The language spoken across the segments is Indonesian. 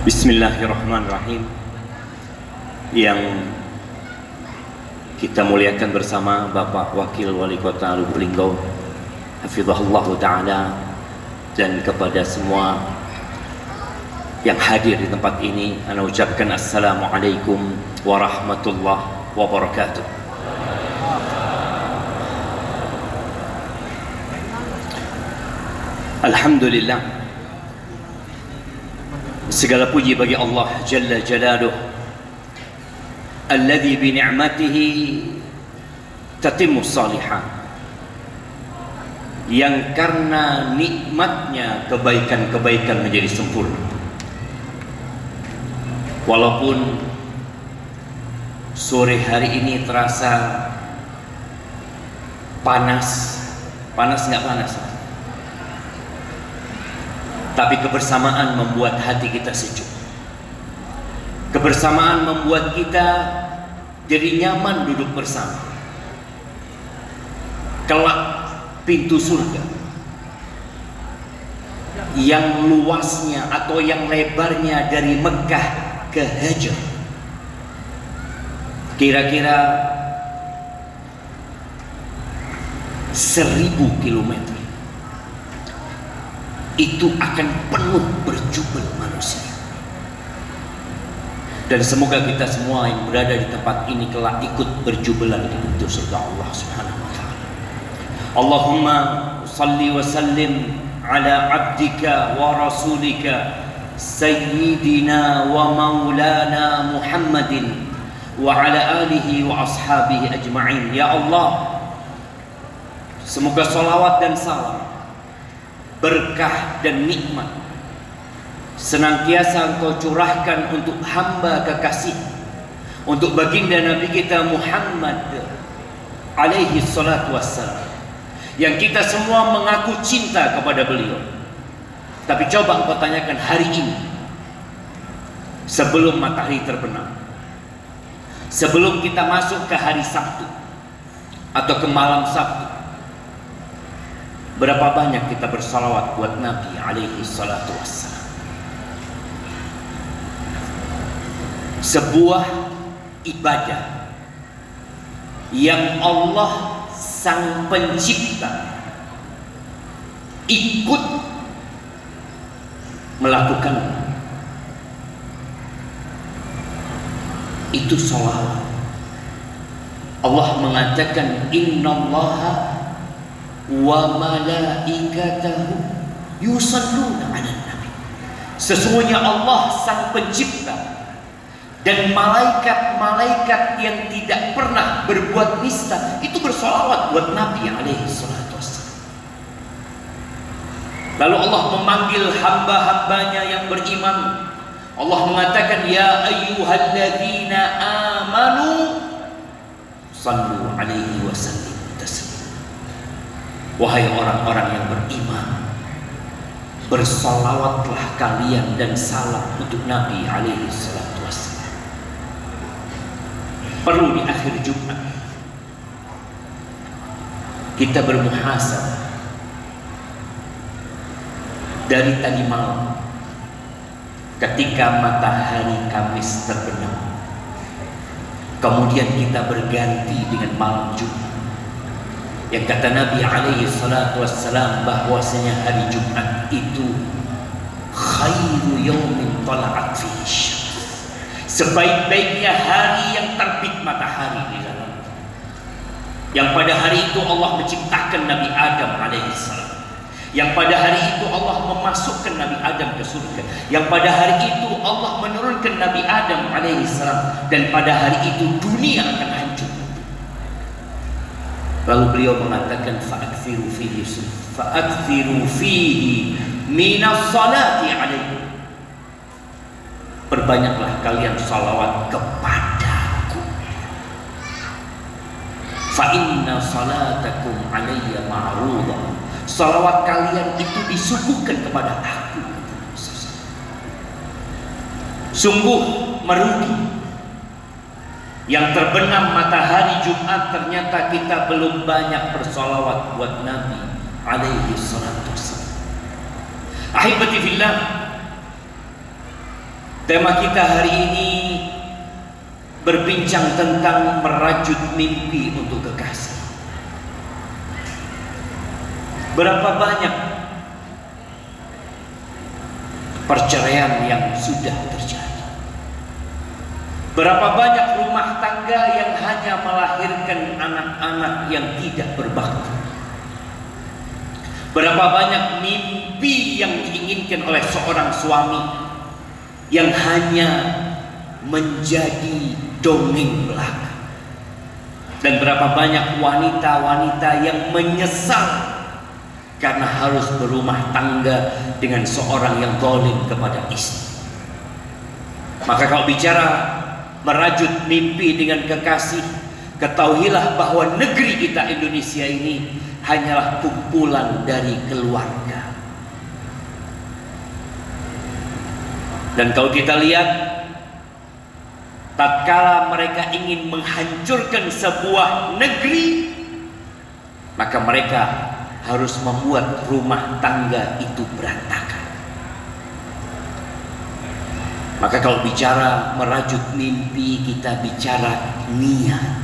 Bismillahirrahmanirrahim. Yang kita muliakan bersama Bapak Wakil Wali Kota Lubuk Linggau, hafizahullah ta'ala, dan kepada semua yang hadir di tempat ini, ana ucapkan assalamualaikum warahmatullahi wabarakatuh. Alhamdulillah, segala puji bagi Allah Jalla Jalaluh, alladzi bi ni'matihi tatimmu shalihat, yang karena nikmatnya kebaikan-kebaikan menjadi sempurna. Walaupun sore hari ini terasa panas nggak panas, tapi kebersamaan membuat hati kita sejuk. Kebersamaan membuat kita jadi nyaman duduk bersama. Kelak pintu surga yang luasnya atau yang lebarnya dari Mekah ke Hajar kira-kira 1000 kilometer, itu akan penuh berjubel manusia. Dan semoga kita semua yang berada di tempat ini kelak ikut berjubelan di pintu surga Allah Subhanahu wa ta'ala. Allahumma salli wa sallim ala abdika wa rasulika sayyidina wa maulana Muhammadin wa ala alihi wa ashabihi ajma'in. Ya Allah, semoga salawat dan salam, berkah dan nikmat senantiasa Engkau curahkan untuk hamba kekasih, untuk baginda Nabi kita Muhammad alaihi salatu wassalam, yang kita semua mengaku cinta kepada beliau. Tapi coba Engkau tanyakan hari ini, sebelum matahari terbenam, sebelum kita masuk ke hari Sabtu atau ke malam Sabtu, berapa banyak kita bersalawat buat Nabi alaihi salatu wassalam? Sebuah ibadah yang Allah Sang Pencipta ikut melakukan, itu salawat. Allah mengatakan innallaha wa malaikatahu yusalluna 'alan nabi. Sesungguhnya Allah Sang Pencipta dan malaikat-malaikat yang tidak pernah berbuat nista itu bersolawat buat Nabi alaihi salatu wassalam. Lalu Allah memanggil hamba-hambanya yang beriman. Allah mengatakan, ya ayyuhalladzina amanu sallu alaihi wa sallimu taslima. Wahai orang-orang yang beriman, bersalawatlah kalian dan salam untuk Nabi alaihi salatu wassalam. Perlu di akhir Jumat kita bermuhasabah dari tadi malam ketika matahari Kamis terbenam, kemudian kita berganti dengan malam Jumat, yang kata Nabi alaihi salatu wassalam bahwasanya hari Jumat itu khairu yaumin tala'at fihi syams, sebaik-baiknya hari yang terbit matahari di dalam. Yang pada hari itu Allah menciptakan Nabi Adam alaihissalam. Yang pada hari itu Allah memasukkan Nabi Adam ke surga. Yang pada hari itu Allah menurunkan Nabi Adam alaihissalam. Dan pada hari itu dunia akan hancur. Lalu beliau mengatakan fa'akthiru fihi minas salati alaihi. Perbanyaklah kalian salawat kepadaku. Fa inna salatakum alayya ma'rudah. Salawat kalian itu disuguhkan kepada aku. Sungguh merugi yang terbenam matahari Jumat ternyata kita belum banyak bersalawat buat Nabi alaihi salatu wassalam. Ahibati fillah, Tema kita hari ini berbincang tentang merajut mimpi untuk kekasih. Berapa banyak perceraian yang sudah terjadi? Berapa banyak rumah tangga yang hanya melahirkan anak-anak yang tidak berbakti? Berapa banyak mimpi yang diinginkan oleh seorang suami yang hanya menjadi dongeng belaka? Dan berapa banyak wanita-wanita yang menyesal karena harus berumah tangga dengan seorang yang zalim kepada istri. Maka kalau bicara merajut mimpi dengan kekasih, ketahuilah bahwa negeri kita Indonesia ini hanyalah kumpulan dari keluarga. Dan kalau kita lihat, tatkala mereka ingin menghancurkan sebuah negeri, maka mereka harus membuat rumah tangga itu berantakan. Maka kalau bicara merajut mimpi, kita bicara niat.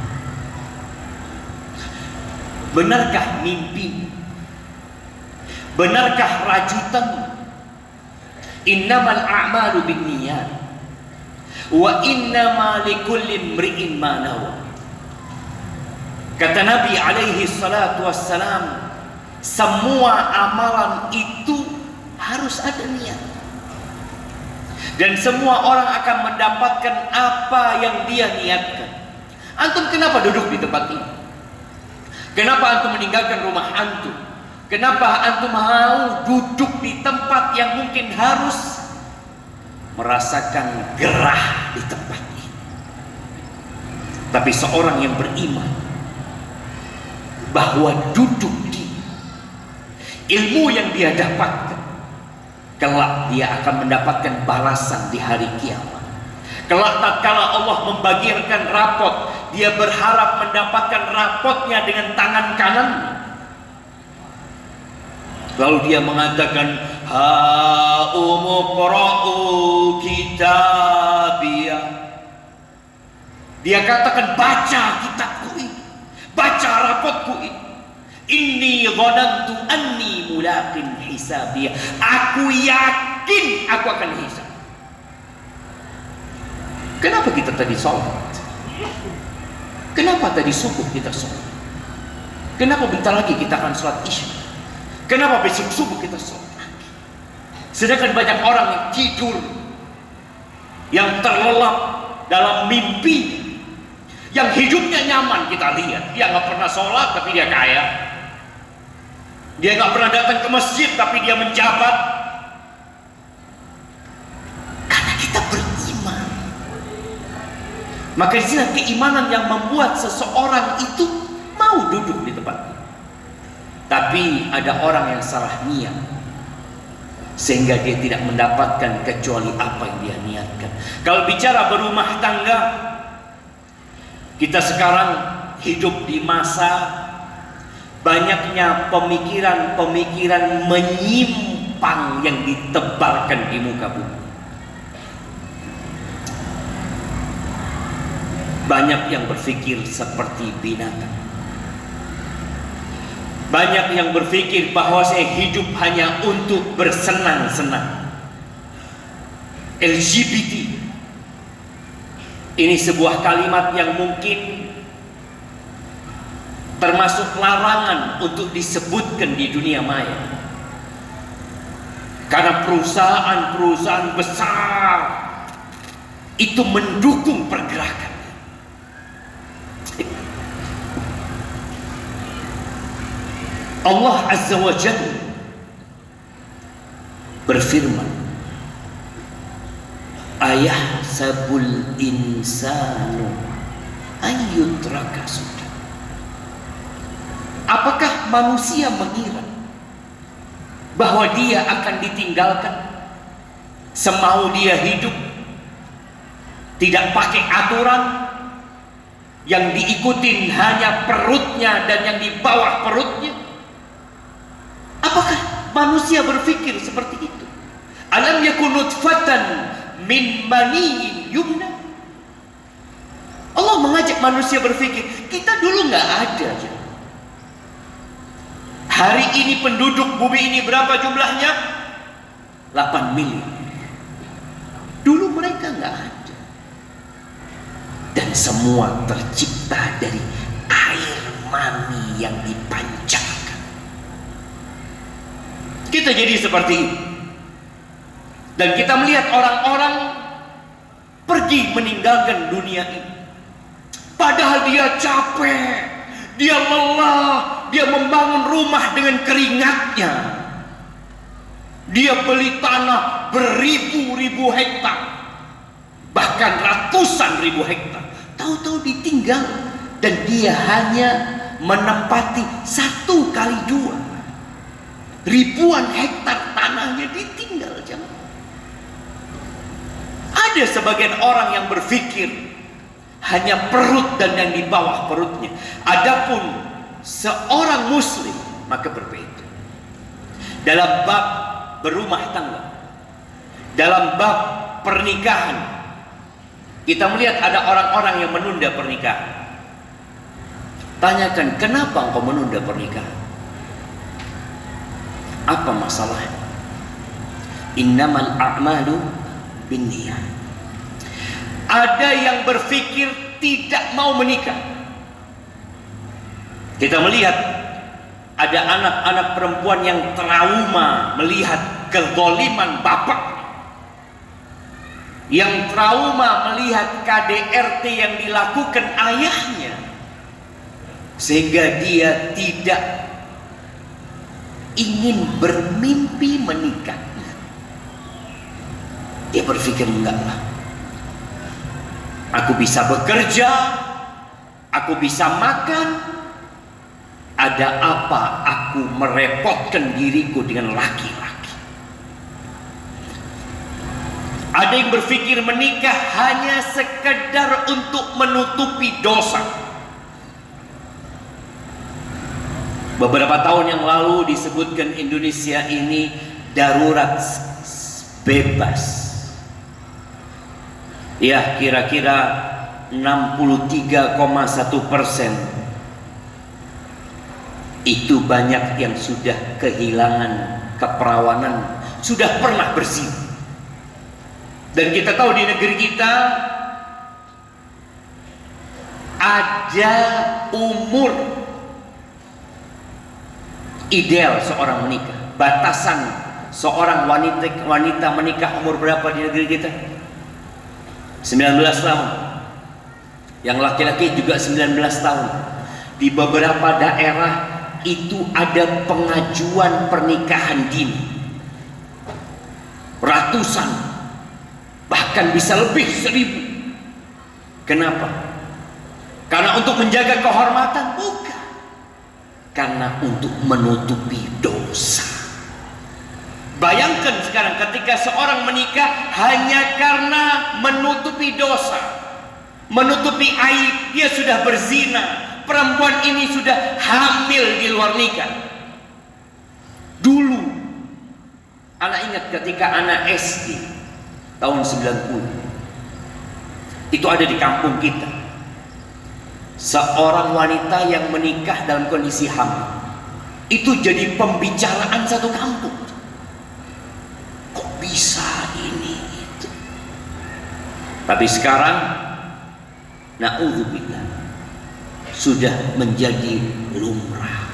Benarkah mimpi? Benarkah rajutan? Innamal a'malu binniyat wa innama likulli imri'in ma nawa. Kata Nabi alaihi salatu wassalam, semua amalan itu harus ada niat. Dan semua orang akan mendapatkan apa yang dia niatkan. Antum kenapa duduk di tempat ini? Kenapa antum meninggalkan rumah antum? Kenapa antum mau duduk di tempat yang mungkin harus merasakan gerah di tempat ini? Tapi seorang yang beriman bahwa duduk di ilmu yang dia dapatkan, kelak dia akan mendapatkan balasan di hari kiamat. Kelak tatkala Allah membagikan rapot, dia berharap mendapatkan rapotnya dengan tangan kanannya. Lalu dia mengatakan, ha umqra'u kitabiyah. Dia katakan, baca kitabku ini, baca rapotku ini. Inni dhanantu anni mulaqin hisabiyah. Aku yakin aku akan hisab. Kenapa kita tadi sholat? Kenapa tadi subuh kita sholat? Kenapa bentar lagi kita akan sholat isya? Kenapa besok subuh kita sholat lagi? Sedangkan banyak orang yang tidur, yang terlelap dalam mimpi, yang hidupnya nyaman. Kita lihat, dia nggak pernah sholat tapi dia kaya. Dia nggak pernah datang ke masjid tapi dia menjabat. Karena kita beriman. Maka disini keimanan yang membuat seseorang itu mau duduk di tempat ini. Tapi ada orang yang salah niat, sehingga dia tidak mendapatkan kecuali apa yang dia niatkan. Kalau bicara berumah tangga, kita sekarang hidup di masa banyaknya pemikiran-pemikiran menyimpang yang ditebarkan di muka bumi. Banyak yang berpikir seperti binatang. Banyak yang berpikir bahwa saya hidup hanya untuk bersenang-senang. LGBT ini sebuah kalimat yang mungkin termasuk larangan untuk disebutkan di dunia maya. Karena perusahaan-perusahaan besar itu mendukung pergerakan. Allah Azza wa Jalla berfirman, ayahsabul insanu ayyutraka sudah. Apakah manusia mengira bahwa dia akan ditinggalkan semau dia hidup, tidak pakai aturan, yang diikutin hanya perutnya dan yang di bawah perutnya? Apakah manusia berpikir seperti itu? Alam yakun nutfatan min maniyin yumna. Allah mengajak manusia berpikir, kita dulu nggak ada. Hari ini penduduk bumi ini berapa jumlahnya? 8 miliar. Dulu mereka nggak ada. Dan semua tercipta dari air mani yang dipancarkan. Kita jadi seperti ini. Dan kita melihat orang-orang pergi meninggalkan dunia ini. Padahal dia capek, dia lelah, dia membangun rumah dengan keringatnya. Dia beli tanah beribu-ribu hektar, bahkan ratusan ribu hektar. Tahu-tahu ditinggal, dan dia hanya menempati 1x2. Ribuan hektar tanahnya ditinggal. Ada sebagian orang yang berpikir hanya perut dan yang di bawah perutnya. Adapun seorang muslim maka berbeda. Dalam bab berumah tangga, dalam bab pernikahan, kita melihat ada orang-orang yang menunda pernikahan. Tanyakan, kenapa engkau menunda pernikahan? Apa masalahnya? Innamal a'malu binniyat. Ada yang berpikir tidak mau menikah. Kita melihat ada anak-anak perempuan yang trauma melihat kezaliman bapak, yang trauma melihat KDRT yang dilakukan ayahnya, sehingga dia tidak ingin bermimpi menikah. Dia berpikir, enggak lah, aku bisa bekerja, aku bisa makan, ada apa aku merepotkan diriku dengan laki-laki? Ada yang berpikir menikah hanya sekedar untuk menutupi dosa. Beberapa tahun yang lalu disebutkan Indonesia ini darurat bebas. Ya, kira-kira 63,1% itu banyak yang sudah kehilangan keperawanan, sudah pernah berzina. Dan kita tahu di negeri kita ada umur ideal seorang menikah. Batasan seorang wanita menikah umur berapa di negeri kita? 19 tahun. Yang laki-laki juga 19 tahun. Di beberapa daerah itu ada pengajuan pernikahan dini, ratusan, bahkan bisa lebih 1000. Kenapa? Karena untuk menjaga kehormatan? Bukan. Karena untuk menutupi dosa. Bayangkan sekarang ketika seorang menikah hanya karena menutupi dosa, menutupi aib, dia sudah berzina, perempuan ini sudah hamil di luar nikah. Dulu, anak ingat ketika anak SD tahun 90, itu ada di kampung kita, seorang wanita yang menikah dalam kondisi hamil. Itu jadi pembicaraan satu kampung. Bisa ini itu. Tapi sekarang na'udzubillah sudah menjadi lumrah.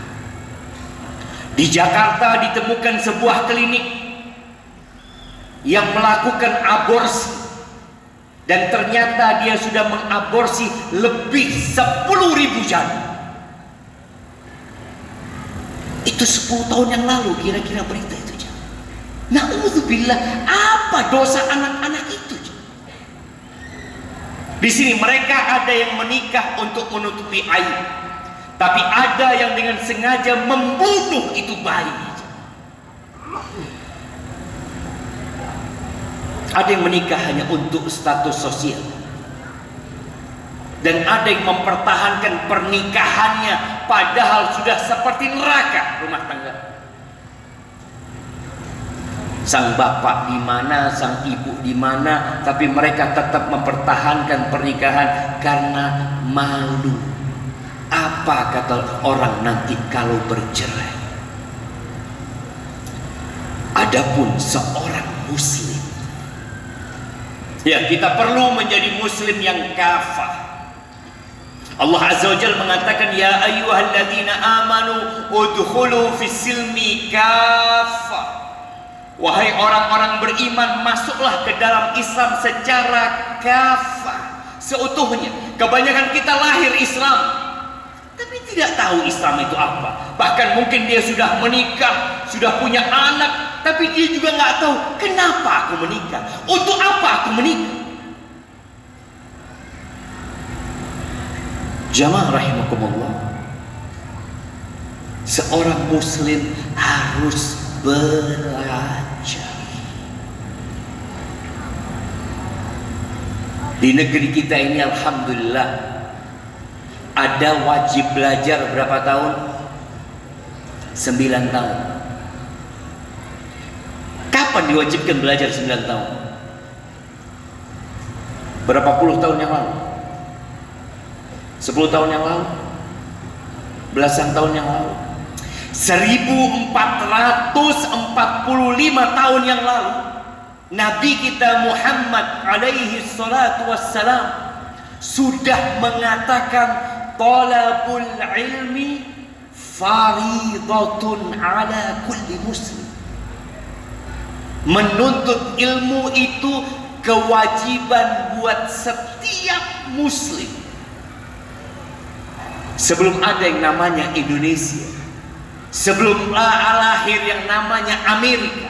Di Jakarta ditemukan sebuah klinik yang melakukan aborsi, dan ternyata dia sudah mengaborsi lebih 10.000 janin. Itu 10 tahun yang lalu kira-kira berita itu. Na'udzubillah, apa dosa anak-anak itu? Di sini mereka ada yang menikah untuk menutupi aib, tapi ada yang dengan sengaja membunuh itu bayi. Ada yang menikah hanya untuk status sosial, dan ada yang mempertahankan pernikahannya padahal sudah seperti neraka rumah tangga. Sang bapak di mana, sang ibu di mana, tapi mereka tetap mempertahankan pernikahan karena malu. Apa kata orang nanti kalau bercerai? Adapun seorang muslim, ya, kita perlu menjadi muslim yang kafah. Allah Azza wa Jalla mengatakan, ya ayyuhalladzina amanu udkhulu fis-silmi kafah. Wahai orang-orang beriman, masuklah ke dalam Islam secara kafah, seutuhnya. Kebanyakan kita lahir Islam, tapi tidak tahu Islam itu apa. Bahkan mungkin dia sudah menikah, sudah punya anak, tapi dia juga nggak tahu kenapa aku menikah, untuk apa aku menikah. Jamaah rahimakumullah, seorang muslim harus belajar. Di negeri kita ini alhamdulillah ada wajib belajar berapa tahun? 9 tahun. Kapan diwajibkan belajar 9 tahun? Berapa puluh tahun yang lalu? 10 tahun yang lalu? Belasan tahun yang lalu? 1445 tahun yang lalu, Nabi kita Muhammad alaihi salatu wassalam sudah mengatakan talabul ilmi faridatun ala kulli muslim. Menuntut ilmu itu kewajiban buat setiap muslim. Sebelum ada yang namanya Indonesia, sebelum lahir yang namanya Amerika,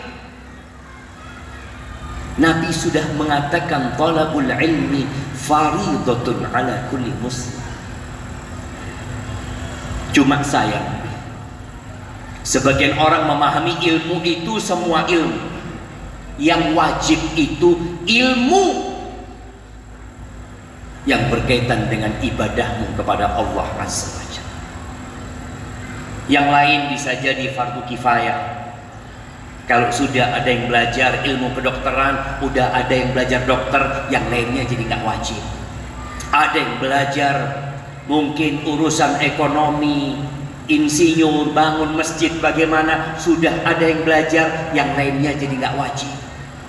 Nabi sudah mengatakan talabul ilmi faridatun ala kulli muslim. Cuma sayang, sebagian orang memahami ilmu itu semua ilmu. Yang wajib itu ilmu yang berkaitan dengan ibadahmu kepada Allah Azza wa Jalla. Yang lain bisa jadi fardu kifayah. Kalau sudah ada yang belajar ilmu kedokteran, udah ada yang belajar dokter, yang lainnya jadi nggak wajib. Ada yang belajar mungkin urusan ekonomi, insinyur, bangun masjid bagaimana, sudah ada yang belajar, yang lainnya jadi nggak wajib.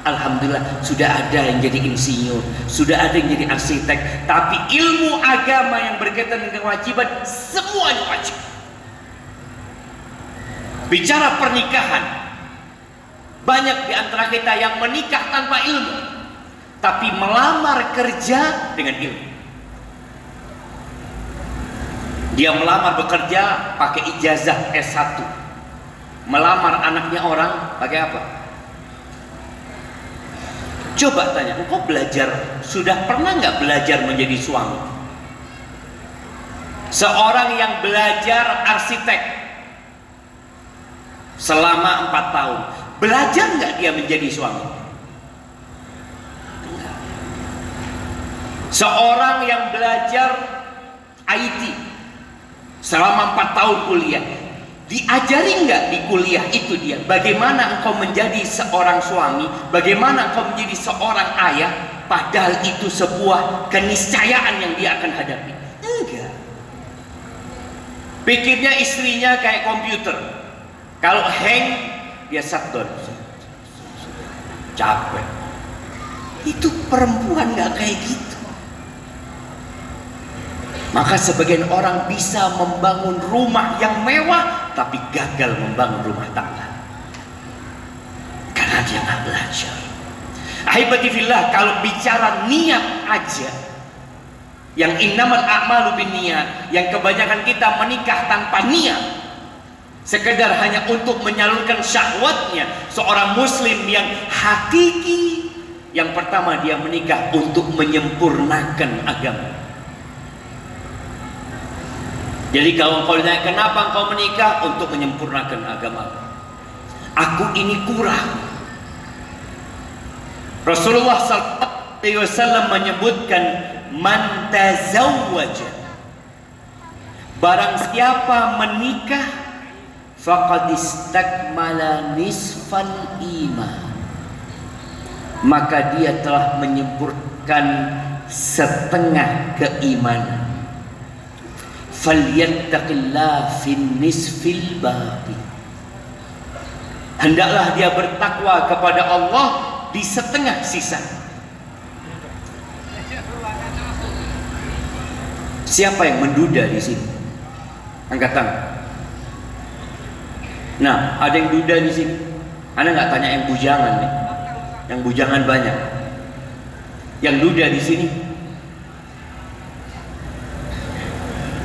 Alhamdulillah sudah ada yang jadi insinyur, sudah ada yang jadi arsitek, tapi ilmu agama yang berkaitan dengan kewajiban semuanya wajib. Bicara pernikahan, banyak di antara kita yang menikah tanpa ilmu, tapi melamar kerja dengan ilmu. Dia melamar bekerja pakai ijazah S1, melamar anaknya orang pakai apa? Coba tanya, engkau belajar, sudah pernah nggak belajar menjadi suami? Seorang yang belajar arsitek selama 4 tahun, belajar nggak dia menjadi suami? Enggak. Seorang yang belajar IT selama 4 tahun kuliah, diajari nggak di kuliah itu dia bagaimana engkau menjadi seorang suami, bagaimana engkau menjadi seorang ayah, padahal itu sebuah keniscayaan yang dia akan hadapi? Enggak. Pikirnya istrinya kayak komputer, kalau hang dia shutdown, capek. Itu perempuan nggak kayak gitu. Maka sebagian orang bisa membangun rumah yang mewah, tapi gagal membangun rumah tangga karena dia nggak belajar. Ahibati fillah, kalau bicara niat aja, yang innamal a'malu binniyat, yang kebanyakan kita menikah tanpa niat, sekedar hanya untuk menyalurkan syahwatnya. Seorang muslim yang hakiki, yang pertama dia menikah untuk menyempurnakan agama. Jadi kalau engkau ditanya kenapa engkau menikah, untuk menyempurnakan agama. Aku ini kurang. Rasulullah SAW menyebutkan man tazawwaja, barang siapa menikah, faqad istakmala nisfal iman, maka dia telah menyempurnakan setengah keimanan. Falyattaqillah fin nisfil baqi. Hendaklah dia bertakwa kepada Allah di setengah sisa. Siapa yang menduda di sini? Angkat tangan. Nah, ada yang duda di sini. Anda nggak tanya yang bujangan nih. Yang bujangan banyak. Yang duda di sini.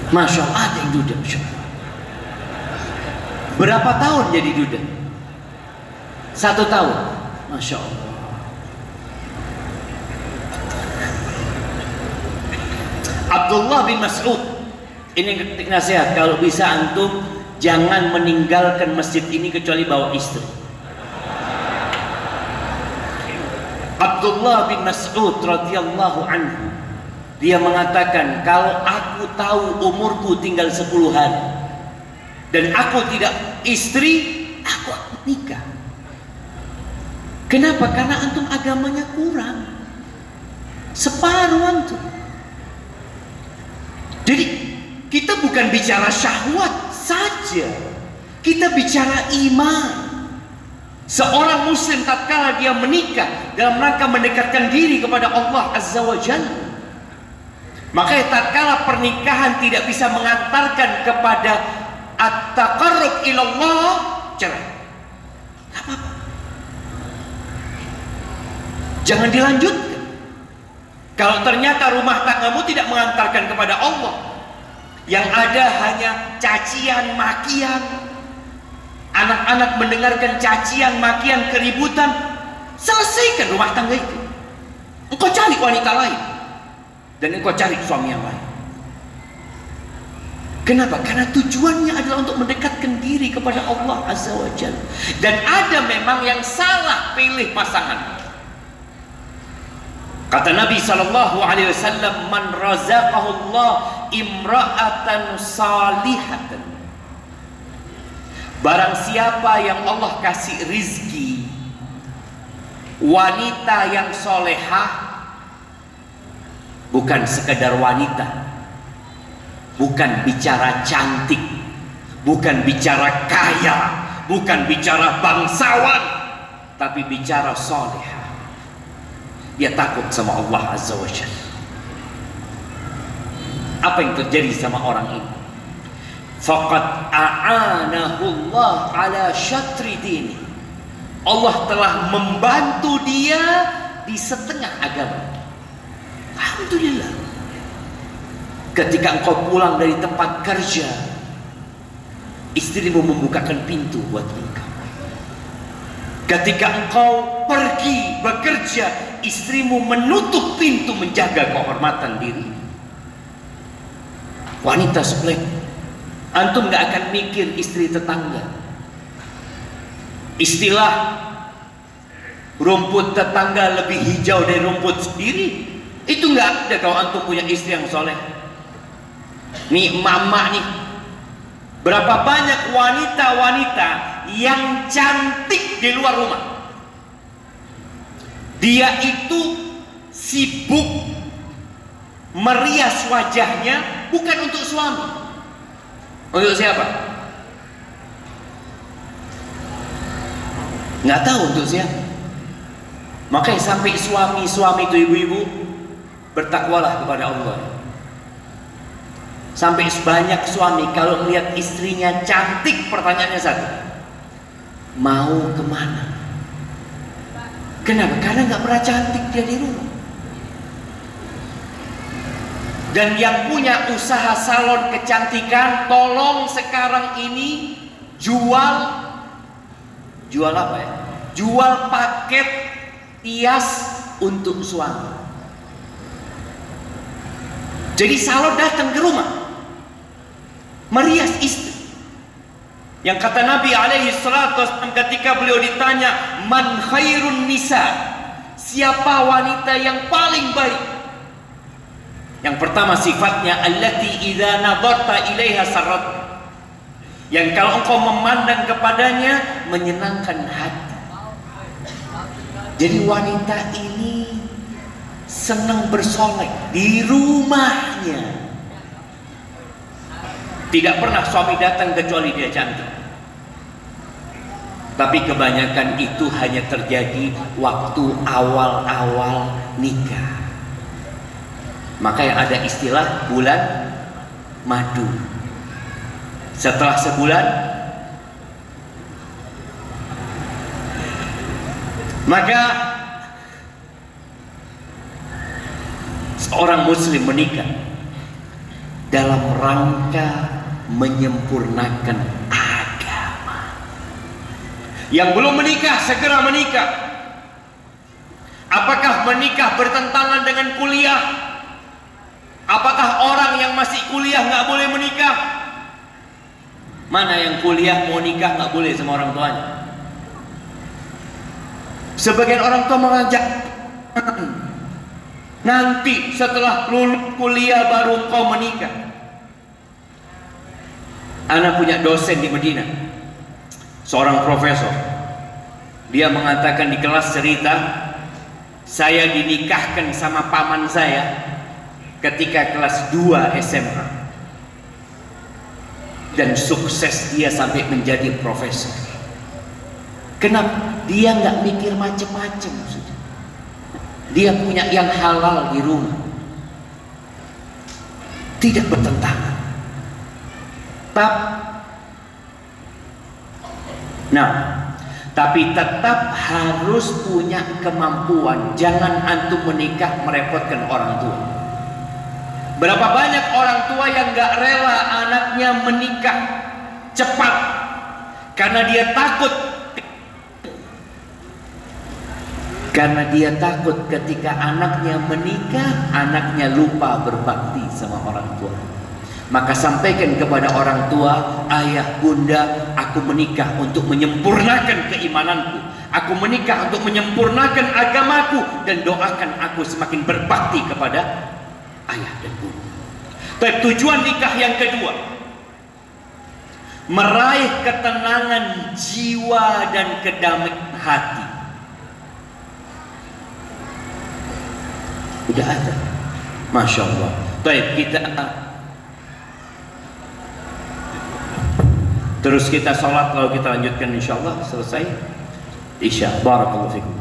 Masya Allah, ada yang duda. Masya Allah. Berapa tahun jadi duda? 1 tahun. Masya Allah. Abdullah bin Mas'ud, ini nasihat, kalau bisa antum jangan meninggalkan masjid ini kecuali bawa istri. Abdullah bin Mas'ud radhiyallahu anhu, dia mengatakan, kalau aku tahu umurku tinggal 10 hari dan aku tidak istri, aku akan nikah. Kenapa? Karena antum agamanya kurang, separuh antum. Jadi kita bukan bicara syahwat saja, kita bicara iman. Seorang muslim tatkala dia menikah dalam rangka mendekatkan diri kepada Allah Azza wa Jalla, maka tatkala pernikahan tidak bisa mengantarkan kepada at-taqarrub ilallah, cerai. Gak apa-apa, jangan dilanjutkan. Kalau ternyata rumah tanggamu tidak mengantarkan kepada Allah, yang ada hanya cacian makian, anak-anak mendengarkan cacian makian, keributan, selesaikan rumah tangga itu. Engkau cari wanita lain dan engkau cari suami yang lain. Kenapa? Karena tujuannya adalah untuk mendekatkan diri kepada Allah Azza wa Jalla. Dan ada memang yang salah pilih pasangan. Kata Nabi SAW, man razaqahu Allah imra'atan salihatan. Barang siapa yang Allah kasih rizki wanita yang solehah, bukan sekedar wanita, bukan bicara cantik, bukan bicara kaya, bukan bicara bangsawan, tapi bicara solehah. Dia takut sama Allah Azza wa Jalla. Apa yang terjadi sama orang ini? Faqad a'anahu Allah ala syatri dini. Allah telah membantu dia di setengah agama. Alhamdulillah. Ketika engkau pulang dari tempat kerja, istrimu membukakan pintu buat engkau. Ketika engkau pergi bekerja, istrimu menutup pintu menjaga kehormatan diri. Wanita sebelah, antum gak akan mikir istri tetangga. Istilah rumput tetangga lebih hijau dari rumput sendiri, itu gak ada kalau antum punya istri yang soleh. Nih mama nih, berapa banyak wanita-wanita yang cantik di luar rumah, dia itu sibuk merias wajahnya bukan untuk suami. Untuk siapa? Nggak tahu untuk siapa. Makanya sampai suami-suami itu, ibu-ibu, bertakwalah kepada Allah. Sampai sebanyak suami kalau melihat istrinya cantik, pertanyaannya satu, mau kemana? Kenapa? Karena nggak pernah cantik dia di rumah. Dan yang punya usaha salon kecantikan, tolong sekarang ini jual apa ya? Jual paket hias untuk suami. Jadi salon datang ke rumah, merias istri. Yang kata Nabi SAW ketika beliau ditanya, man khairun nisa, siapa wanita yang paling baik? Yang pertama sifatnya allati idza nadarta ilaiha sarrat, yang kalau engkau memandang kepadanya menyenangkan hati. Jadi wanita ini senang bersolek di rumahnya. Tidak pernah suami datang kecuali dia cantik. Tapi kebanyakan itu hanya terjadi waktu awal-awal nikah. Makanya ada istilah bulan madu. Setelah sebulan, maka seorang muslim menikah dalam rangka menyempurnakan agama. Yang belum menikah segera menikah. Apakah menikah bertentangan dengan kuliah? Apakah orang yang masih kuliah nggak boleh menikah? Mana yang kuliah mau nikah nggak boleh sama orang tuanya? Sebagian orang tua mengajak, nanti setelah lulus kuliah baru kau menikah. Anak punya dosen di Madinah, seorang profesor. Dia mengatakan di kelas cerita, saya dinikahkan sama paman saya ketika kelas 2 SMA. Dan sukses dia sampai menjadi profesor. Kenapa? Dia nggak mikir macam-macam. Dia punya yang halal di rumah, tidak bertentangan. Tapi tetap harus punya kemampuan. Jangan antum menikah merepotkan orang tua. Berapa banyak orang tua yang gak rela anaknya menikah cepat karena dia takut. Karena dia takut ketika anaknya menikah, anaknya lupa berbakti sama orang tua. Maka sampaikan kepada orang tua, ayah, bunda, aku menikah untuk menyempurnakan keimananku. Aku menikah untuk menyempurnakan agamaku, dan doakan aku semakin berbakti kepada ayah dan bunda. Tapi tujuan nikah yang kedua, meraih ketenangan jiwa dan kedamaian hati. Udah ada, masya Allah. Baik, kita terus kita sholat, lalu kita lanjutkan insya Allah selesai isya. Barakallahu fikum.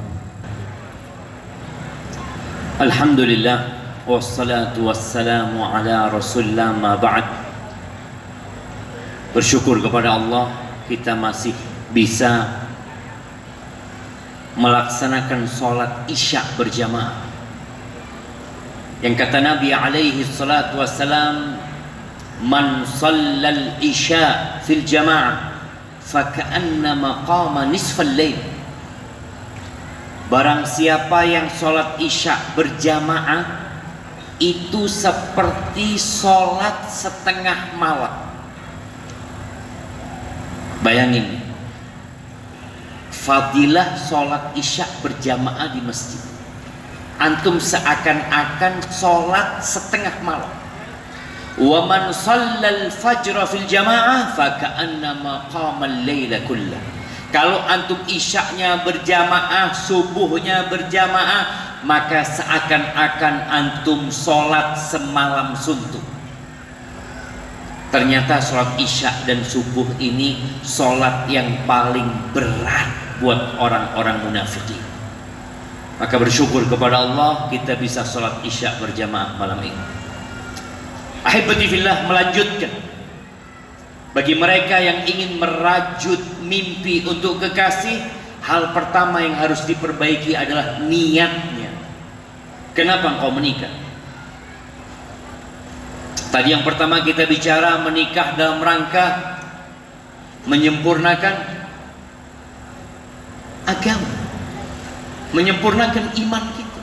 Alhamdulillah, wassalatu wassalamu ala rasulillah, ma ba'd. Bersyukur kepada Allah kita masih bisa melaksanakan sholat isya berjamaah. Yang kata Nabi alaihi salatu wassalam, man shallal isya fil jamaah faka'annama qama nisfal lail. Barang siapa yang sholat isya berjamaah, itu seperti sholat setengah malam. Bayangin fadilah sholat isya berjamaah di masjid. Antum seakan-akan sholat setengah malam. Wa man shallal fajra fil jamaah faka'annama qama al-laila kullah. Kalau antum isyaknya berjamaah, subuhnya berjamaah, maka seakan-akan antum sholat semalam suntuk. Ternyata sholat isya dan subuh ini sholat yang paling berat buat orang-orang munafikin. Maka bersyukur kepada Allah kita bisa sholat isya berjamaah malam ini. Ahibati fillah, melanjutkan bagi mereka yang ingin merajut mimpi untuk kekasih, hal pertama yang harus diperbaiki adalah niatnya. Kenapa engkau menikah? Tadi yang pertama kita bicara menikah dalam rangka menyempurnakan agama, menyempurnakan iman kita.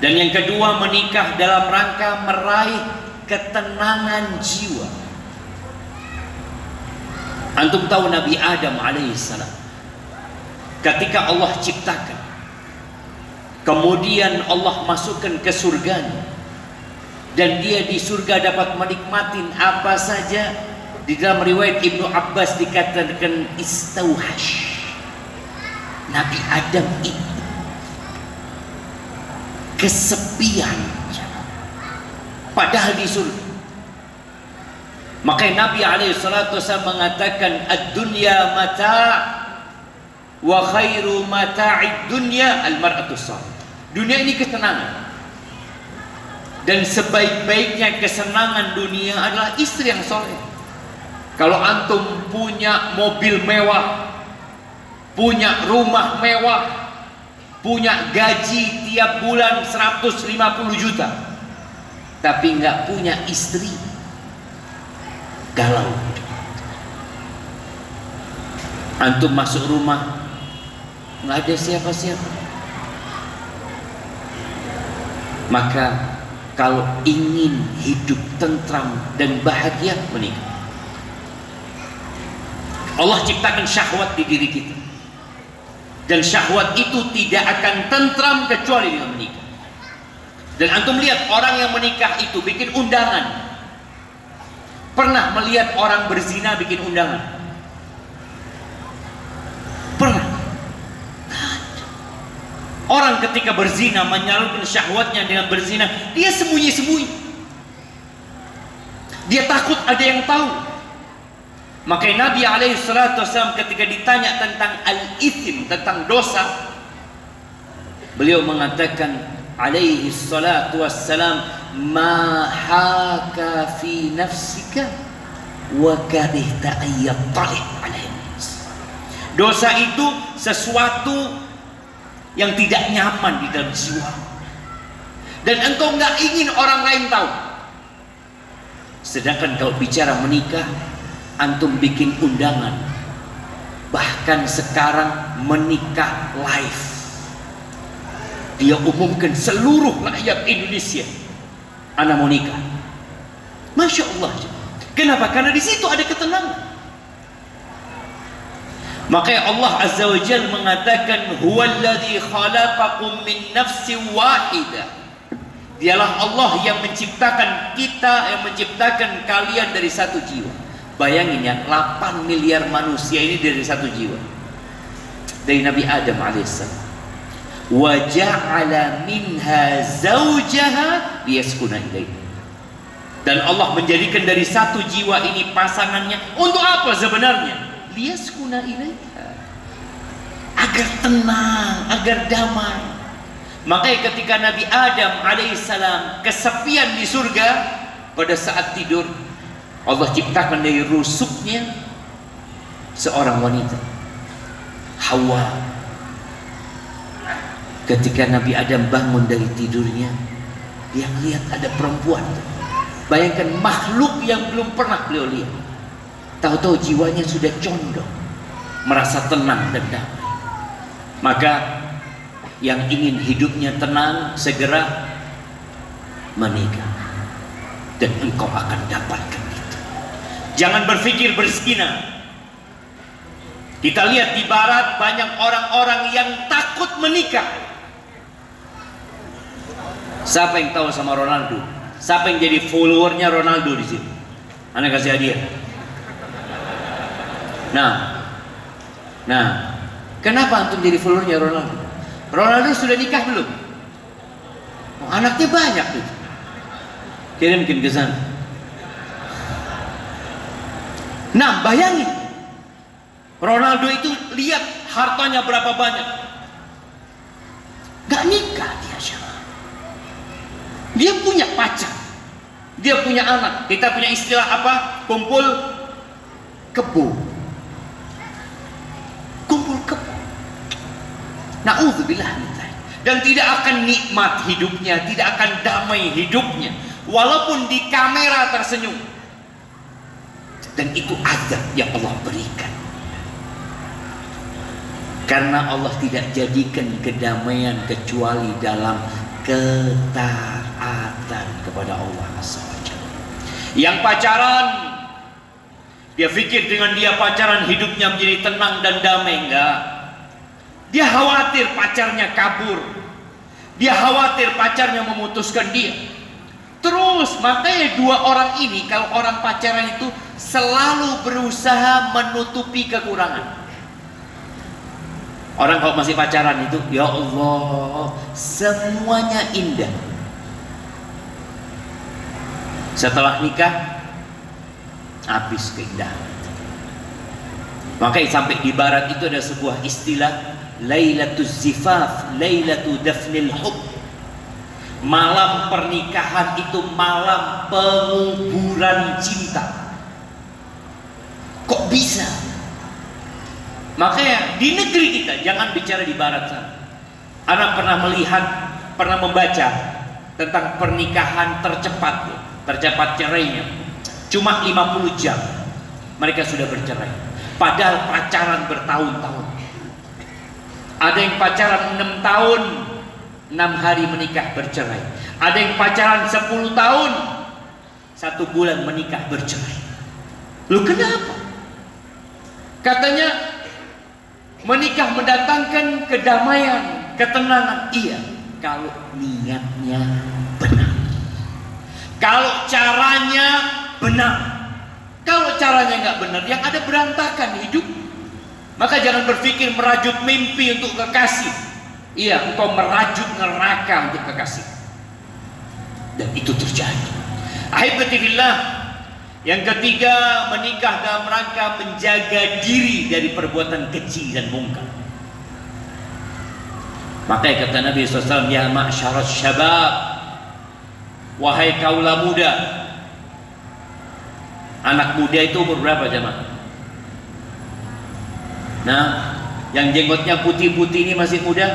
Dan yang kedua, menikah dalam rangka meraih ketenangan jiwa. Antum tahu Nabi Adam alaihissalam, ketika Allah ciptakan, kemudian Allah masukkan ke surganya, dan dia di surga dapat menikmati apa saja. Di dalam riwayat Ibnu Abbas dikatakan istauhash, Nabi Adam itu kesepian, padahal di surga. Makanya Nabi SAW mengatakan, ad-dunya mata' wa khairu mata'id dunya al-mar'atus salih. Dunia ini kesenangan, dan sebaik-baiknya kesenangan dunia adalah istri yang soleh. Kalau antum punya mobil mewah, punya rumah mewah, punya gaji tiap bulan 150 juta, tapi nggak punya istri, galau. Antum masuk rumah nggak ada siapa-siapa. Maka kalau ingin hidup tentram dan bahagia, menikah. Allah ciptakan syahwat di diri kita, dan syahwat itu tidak akan tentram kecuali dengan menikah. Dan antum lihat orang yang menikah itu bikin undangan. Pernah melihat orang berzina bikin undangan? Pernah? Orang ketika berzina, menyalurkan syahwatnya dengan berzina, dia sembunyi-sembunyi. Dia takut ada yang tahu. Makanya Nabi SAW ketika ditanya tentang al-ithim, tentang dosa, beliau mengatakan alaihi salatu wassalam, ma haka fi nafsika wa karihta ayyattali alaihi. Dosa itu sesuatu yang tidak nyaman di dalam jiwa, dan engkau nggak ingin orang lain tahu. Sedangkan kalau bicara menikah, antum bikin undangan, bahkan sekarang menikah live, dia umumkan seluruh rakyat Indonesia, anak mau nikah. Masya Allah. Kenapa? Karena di situ ada ketenangan. Makanya Allah Azza wa Jalla mengatakan, huwallazi khalaqakum min nafsin wahidah. Dialah Allah yang menciptakan kita, yang menciptakan kalian dari satu jiwa. Bayangin ya, 8 miliar manusia ini dari satu jiwa, dari Nabi Adam alaihissalam. Wa ja'ala minha zawjaha liyaskuna ilaiha. Dan Allah menjadikan dari satu jiwa ini pasangannya untuk apa sebenarnya? Liyaskuna ilaiha, agar tenang, agar damai. Makanya ketika Nabi Adam alaihissalam kesepian di surga, pada saat tidur Allah ciptakan dari rusuknya seorang wanita, Hawa. Ketika Nabi Adam bangun dari tidurnya, dia melihat ada perempuan. Bayangkan, makhluk yang belum pernah beliau lihat. Tahu-tahu jiwanya sudah condong, merasa tenang dan damai. Maka yang ingin hidupnya tenang, segera menikah, dan engkau akan dapatkan itu. Jangan berpikir berzina. Kita lihat di barat banyak orang-orang yang takut menikah. Siapa yang tahu sama Ronaldo? Siapa yang jadi followernya Ronaldo di sini? Anda kasih hadiah. Nah, kenapa antum jadi followernya Ronaldo? Ronaldo sudah nikah belum? Oh, anaknya banyak tuh. Kirimkin ke sana. Nah, bayangin, Ronaldo itu lihat hartanya berapa banyak, gak nikah dia. Dia punya pacar, dia punya anak. Kita punya istilah apa? Kumpul kebo. Kumpul kebo. Na'udzubillah. Dan tidak akan nikmat hidupnya, tidak akan damai hidupnya, walaupun di kamera tersenyum. Dan itu azab yang Allah berikan, karena Allah tidak jadikan kedamaian kecuali dalam ketaatan kepada Allah SWT. Yang pacaran, dia pikir dengan dia pacaran hidupnya menjadi tenang dan damai. Enggak. Dia khawatir pacarnya kabur, dia khawatir pacarnya memutuskan dia. Terus makanya dua orang ini, kalau orang pacaran itu selalu berusaha menutupi kekurangan. Orang kalau masih pacaran itu, ya Allah, semuanya indah. Setelah nikah, habis keindahan. Makanya sampai di barat itu ada sebuah istilah, Lailatuz Zifaf, Lailatu Dafnil Hub. Malam pernikahan itu malam penguburan cinta. Kok bisa? Makanya di negeri kita, jangan bicara di barat sana. Anak pernah melihat, pernah membaca tentang pernikahan tercepat cerainya. Cuma 50 jam mereka sudah bercerai. Padahal pacaran bertahun-tahun. Ada yang pacaran 6 tahun, 6 hari menikah bercerai. Ada yang pacaran 10 tahun, 1 bulan menikah bercerai. Lu kenapa? Katanya menikah mendatangkan kedamaian, ketenangan. Iya, kalau niatnya benar, kalau caranya benar. Kalau caranya nggak benar, yang ada berantakan hidup. Maka jangan berpikir merajut mimpi untuk kekasih. Iya, engkau merajut neraka untuk kekasih. Dan itu terjadi. Ahibati fillah. Yang ketiga, menikah dalam rangka menjaga diri dari perbuatan keji dan mungkar. Makanya kata Nabi SAW, ya ma'syarat syabab, wahai kaula muda. Anak muda itu umur berapa jemaah? Nah, yang jenggotnya putih-putih ini masih muda.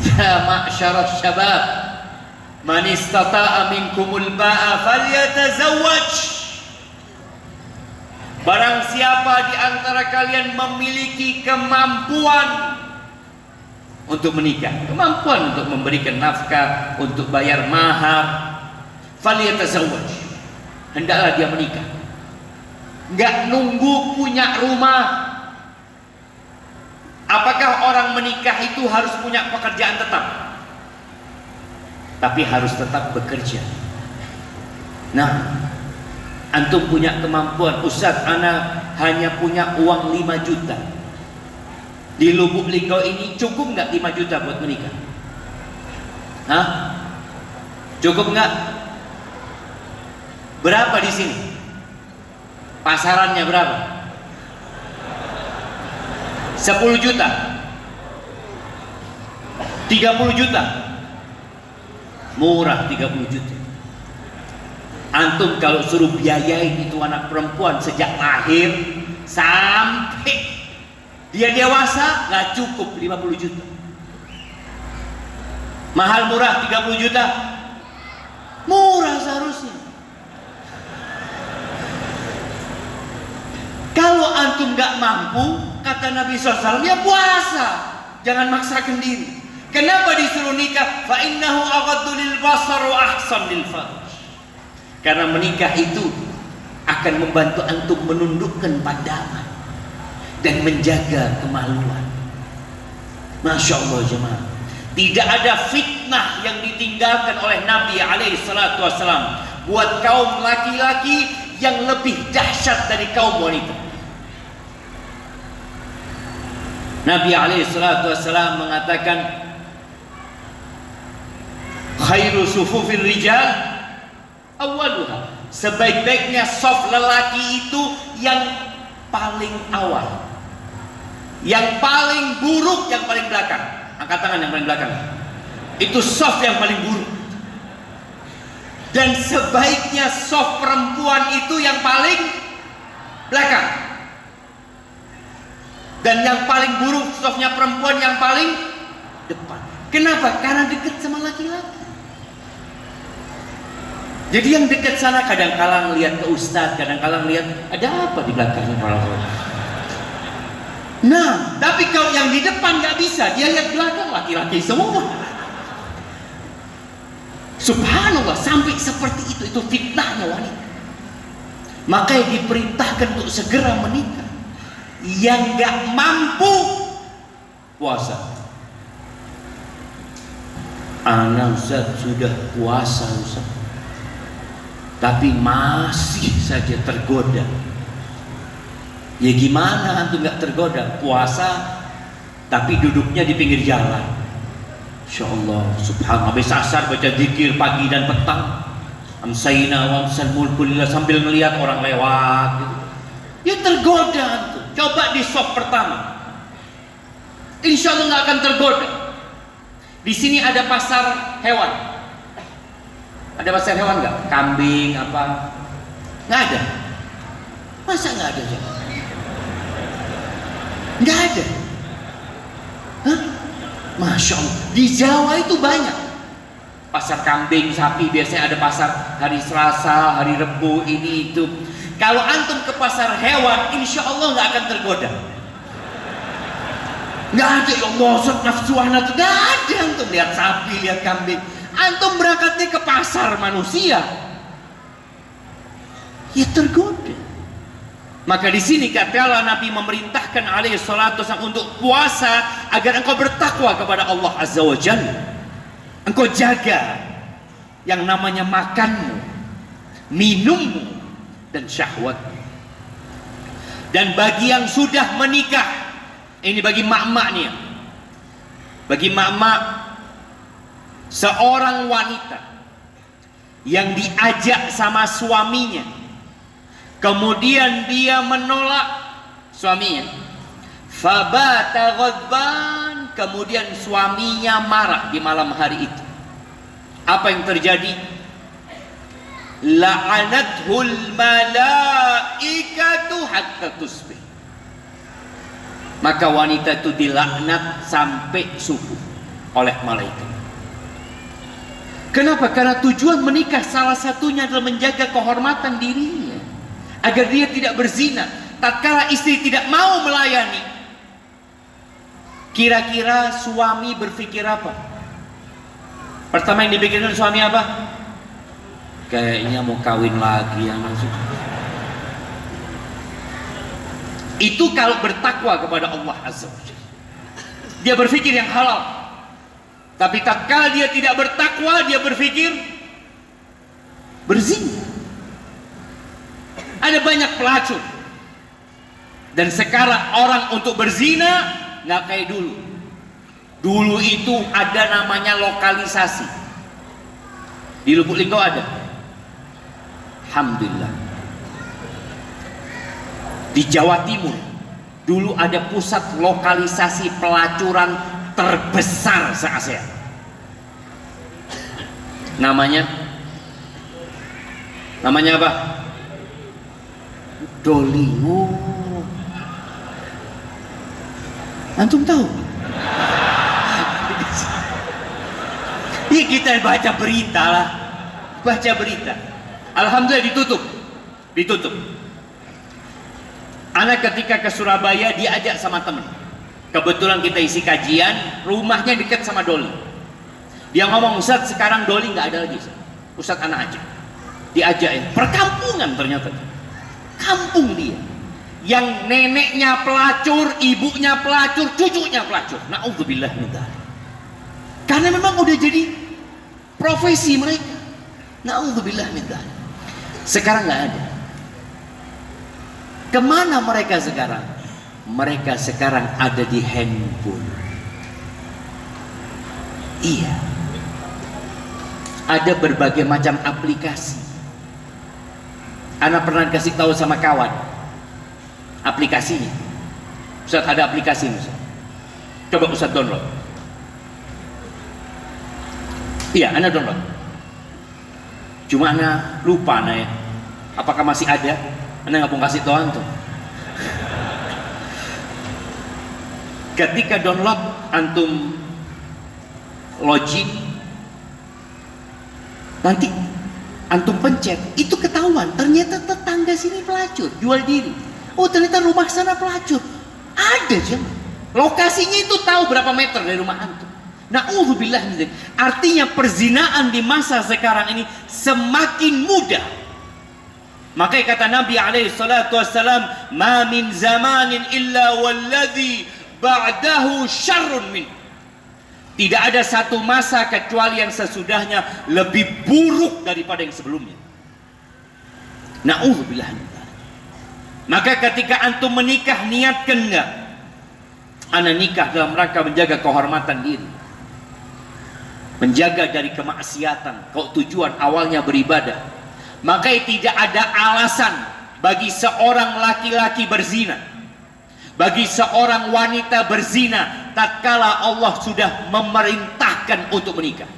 Ya ma'syarat syabab, man istata'a minkumul ba'a falyatazawwaj. Barang siapa di antara kalian memiliki kemampuan untuk menikah, kemampuan untuk memberikan nafkah, untuk bayar mahar, falyatazawwaj, hendaklah dia menikah. Enggak nunggu punya rumah. Apakah orang menikah itu harus punya pekerjaan tetap? Tapi harus tetap bekerja. Nah, antum punya kemampuan, Ustaz, ana hanya punya uang 5 juta. Di Lubuk Linggau ini cukup nggak 5 juta buat menikah? Hah? Cukup nggak? Berapa di sini? Pasarannya berapa? 10 juta? 30 juta? Murah 30 juta. Antum kalau suruh biayain itu anak perempuan sejak lahir sampai dia dewasa, nggak cukup 50 juta. Mahal murah 30 juta? Murah seharusnya. Kalau antum nggak mampu, kata Nabi SAW, ya puasa, jangan maksakan diri. Kenapa disuruh nikah? Fa innahu aghaddu lil basar wa ahsan lil farj. Karena menikah itu akan membantu antum menundukkan pandangan dan menjaga kemaluan. Masya Allah jemaah, tidak ada fitnah yang ditinggalkan oleh Nabi SAW buat kaum laki-laki yang lebih dahsyat dari kaum wanita. Nabi SAW mengatakan, khairu sufufir rijal awaluha. Sebaik-baiknya saf lelaki itu yang paling awal. Yang paling buruk yang paling belakang. Angkat tangan yang paling belakang. Itu saf yang paling buruk. Dan sebaiknya saf perempuan itu yang paling belakang. Dan yang paling buruk safnya perempuan yang paling depan. Kenapa? Karena dekat sama laki-laki. Jadi yang dekat sana kadang-kala ngelihat ke ustaz, kadang-kala ngelihat ada apa di belakangnya malah. Nah, tapi kalau yang di depan nggak bisa, dia lihat belakang laki-laki semua. Subhanallah, sampai seperti itu fitnahnya wanita. Makanya diperintahkan untuk segera menikah. Yang nggak mampu puasa. Anak Ustaz sudah puasa Ustaz, tapi masih saja tergoda. Ya gimana antum nggak tergoda? Puasa tapi duduknya di pinggir jalan. Insya Allah, subhanallah, habis asar baca zikir pagi dan petang. Amsayna wa amsal mulkulillah, sambil melihat orang lewat gitu. Ya tergoda antum. Coba di shop pertama. Insya Allah nggak akan tergoda. Di sini ada pasar hewan. Ada pasar hewan nggak? Kambing apa? Nggak ada. Masa nggak ada? Nggak ada. Hah? Masya Allah. Di Jawa itu banyak. Pasar kambing, sapi, biasanya ada pasar hari Selasa, hari Rebu, ini itu. Kalau antum ke pasar hewan, insya Allah nggak akan tergoda. Nggak ada, ya Allah, nafsu anak, nggak ada. Antum lihat sapi, lihat kambing. Antum berangkatnya ke pasar manusia, ya tergoda. Maka di sini katalah Nabi memerintahkan alaihi salatu wasallam untuk puasa agar engkau bertakwa kepada Allah Azza wa Jalla. Engkau jaga yang namanya makanmu, minummu, dan syahwatmu. Dan bagi yang sudah menikah, ini bagi mak-mak nih ya. Bagi mak-mak, seorang wanita yang diajak sama suaminya, kemudian dia menolak suaminya, fabata ghadban, kemudian suaminya marah di malam hari itu. Apa yang terjadi? La'anathul malaikatu hatta tusbih. Maka wanita itu dilaknat sampai subuh oleh malaikat. Kenapa? Karena tujuan menikah salah satunya adalah menjaga kehormatan dirinya, agar dia tidak berzina. Tatkala istri tidak mau melayani, kira-kira suami berpikir apa? Pertama yang dipikirkan suami apa? Kayaknya mau kawin lagi yang maksud. Itu kalau bertakwa kepada Allah Azza wa Jalla. Dia berpikir yang halal. Tapi tatkala dia tidak bertakwa, dia berpikir berzina. Ada banyak pelacur. Dan sekarang orang untuk berzina nggak kayak dulu. Dulu itu ada namanya lokalisasi. Di Lubuk Linggau ada. Alhamdulillah. Di Jawa Timur dulu ada pusat lokalisasi pelacuran terbesar se-ASEAN. Namanya apa? Doli. Oh. Antum tahu? Iya, kita baca berita lah. Baca berita. Alhamdulillah ditutup. Anak ketika ke Surabaya diajak sama teman. Kebetulan kita isi kajian, rumahnya dekat sama Doli. Dia ngomong, Ustaz sekarang Doli nggak ada lagi. Ustaz anak ajak. Diajak ya. Perkampungan ternyata. Kampung dia. Yang neneknya pelacur, ibunya pelacur, cucunya pelacur. Na'udzubillah min dzalik. Karena memang udah jadi profesi mereka. Na'udzubillah min dzalik. Sekarang nggak ada. Kemana mereka sekarang? Mereka sekarang ada di handphone. Iya. Ada berbagai macam aplikasi. Anak pernah kasih tahu sama kawan aplikasinya. Ustaz, ada aplikasi ini, Ustaz. Coba Ustaz download. Iya, Anda download. Cuma Anda lupa ya. Apakah masih ada? Anda nggak mau kasih tahu antum. Ketika download, antum login, nanti antum pencet, itu ketahuan. Ternyata tetangga sini pelacur, jual diri. Oh, ternyata rumah sana pelacur. Ada jam. Lokasinya itu tahu berapa meter dari rumah antum. Na'udzubillah. Artinya perzinaan di masa sekarang ini semakin mudah. Makanya kata Nabi alaihi salatu wassalam, "Ma min zamanin illa walladhi ba'dahu syarrun min." Tidak ada satu masa kecuali yang sesudahnya lebih buruk daripada yang sebelumnya. Na'udzubillah. Maka ketika antum menikah, niatkan enggak? Ana nikah dalam rangka menjaga kehormatan diri, menjaga dari kemaksiatan. Kalau tujuan awalnya beribadah, maka tidak ada alasan bagi seorang laki-laki berzina, bagi seorang wanita berzina, tatkala Allah sudah memerintahkan untuk menikah.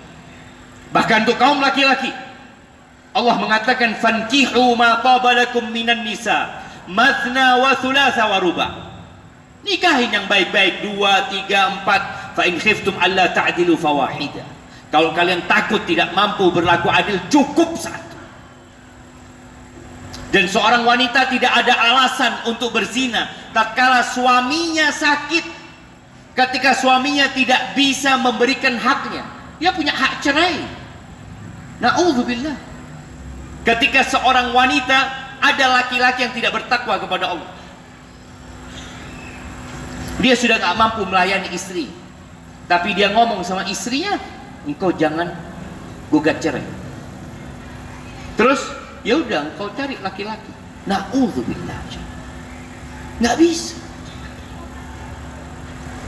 Bahkan untuk kaum laki-laki, Allah mengatakan fankihu ma taba lakum minan nisa mathna wa thulatha wa ruba. Nikahin yang baik-baik, 2, 3, 4. Fa in khiftum alla ta'dilu fawahida. Kalau kalian takut tidak mampu berlaku adil, cukup satu. Dan seorang wanita tidak ada alasan untuk berzina tatkala suaminya sakit, ketika suaminya tidak bisa memberikan haknya. Dia punya hak cerai. Na'udzubillah. Ketika seorang wanita, ada laki-laki yang tidak bertakwa kepada Allah, dia sudah gak mampu melayani istri, tapi dia ngomong sama istrinya, engkau jangan gugat cerai. Terus ya udah, engkau cari laki-laki. Na'udzubillah. Nggak bisa.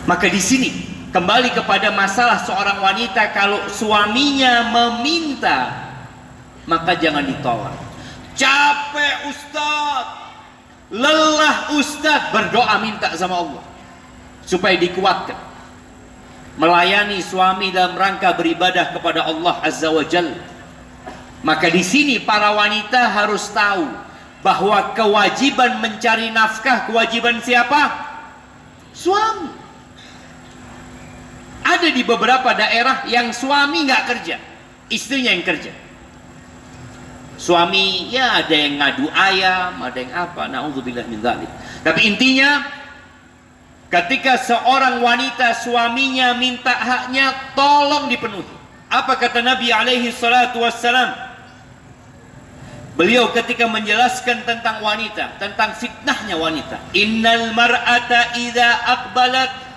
Maka di sini kembali kepada masalah seorang wanita, kalau suaminya meminta, maka jangan ditolak. Capek Ustaz, lelah Ustaz, berdoa minta sama Allah supaya dikuatkan melayani suami dalam rangka beribadah kepada Allah Azza wa Jalla. Maka di sini para wanita harus tahu bahwa kewajiban mencari nafkah, kewajiban siapa? Suami. Ada di beberapa daerah yang suami nggak kerja, istrinya yang kerja. Suami ya ada yang ngadu ayam, ada yang apa, na'udzubillah min dzalik. Tapi intinya, ketika seorang wanita suaminya minta haknya, tolong dipenuhi. Apa kata Nabi alaihi salatu wassalam? Beliau ketika menjelaskan tentang wanita, tentang fitnahnya wanita, innal mar'ata idza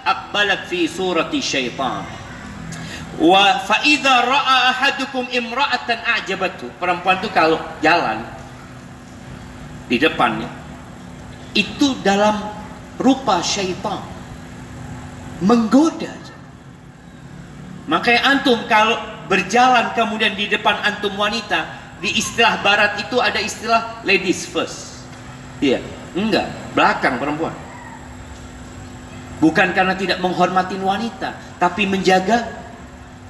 aqbalat fi surati syaitan, wa fa idza ra'a ahadukum imra'atan a'jabathu. Perempuan itu kalau jalan di depannya itu dalam rupa syaitan, menggoda. Makanya antum kalau berjalan kemudian di depan antum wanita, di istilah barat itu ada istilah ladies first. Iya, enggak, belakang perempuan. Bukan karena tidak menghormati wanita, tapi menjaga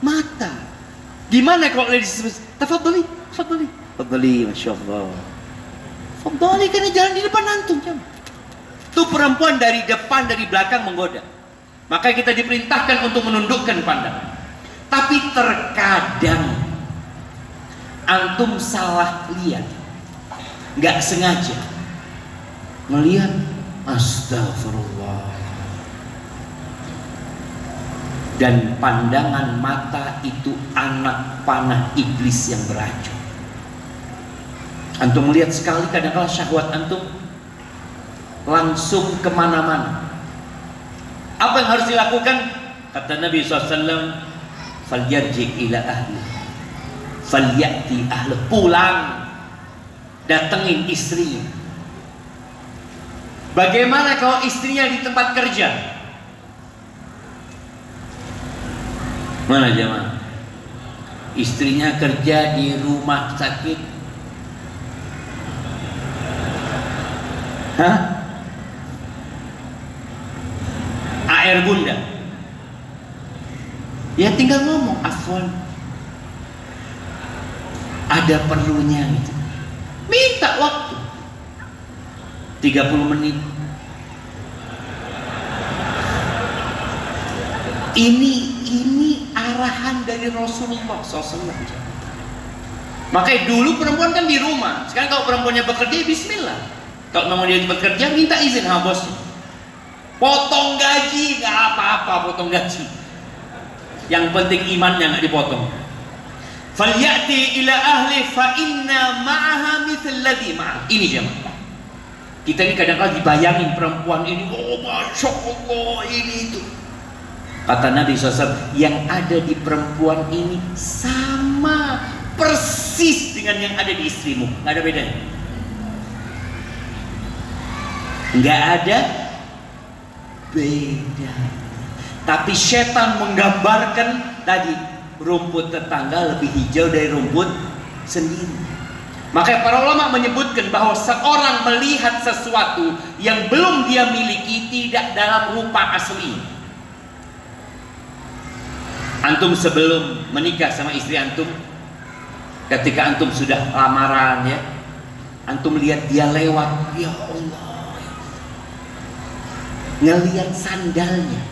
mata. Gimana kalau ladies first? Tafadhali, tafadhali, tafadhali, masyaallah. Tafadhali, karena jalan di depan antum. Itu perempuan dari depan, dari belakang menggoda. Maka kita diperintahkan untuk menundukkan pandangan. Tapi terkadang antum salah lihat, nggak sengaja melihat, astagfirullah. Dan pandangan mata itu anak panah iblis yang beracun. Antum melihat sekali, kadang-kadang syahwat antum langsung kemana-mana. Apa yang harus dilakukan? Kata Nabi SAW, falyarji ila ahli, falyati ahli, pulang, datengin istrinya. Bagaimana kalau istrinya di tempat kerja? Mana jemaah? Istrinya kerja di rumah sakit. Hah? AR bunda. Ya tinggal ngomong, afwan, ada perlunya gitu. Minta waktu 30 menit. Ini arahan dari Rasulullah SAW. Makanya dulu perempuan kan di rumah. Sekarang kalau perempuannya bekerja, bismillah. Kalau memang dia bekerja, minta izin sama bosnya. Potong gaji, nggak apa-apa potong gaji. Yang penting imannya nggak dipotong. Falyati ila ahli fa inna ma'aha mithal ladzi ma'ah. Ini jemaah. Kita ini kadang-kadang dibayangin perempuan ini, oh masya Allah ini itu. Kata Nabi SAW, yang ada di perempuan ini sama persis dengan yang ada di istrimu, nggak ada bedanya. Nggak ada beda. Tapi setan menggambarkan tadi, rumput tetangga lebih hijau dari rumput sendiri. Maka para ulama menyebutkan bahwa seorang melihat sesuatu yang belum dia miliki tidak dalam rupa asli. Antum sebelum menikah sama istri antum, ketika antum sudah lamaran ya, antum lihat dia lewat, ya Allah, ngelihat sandalnya,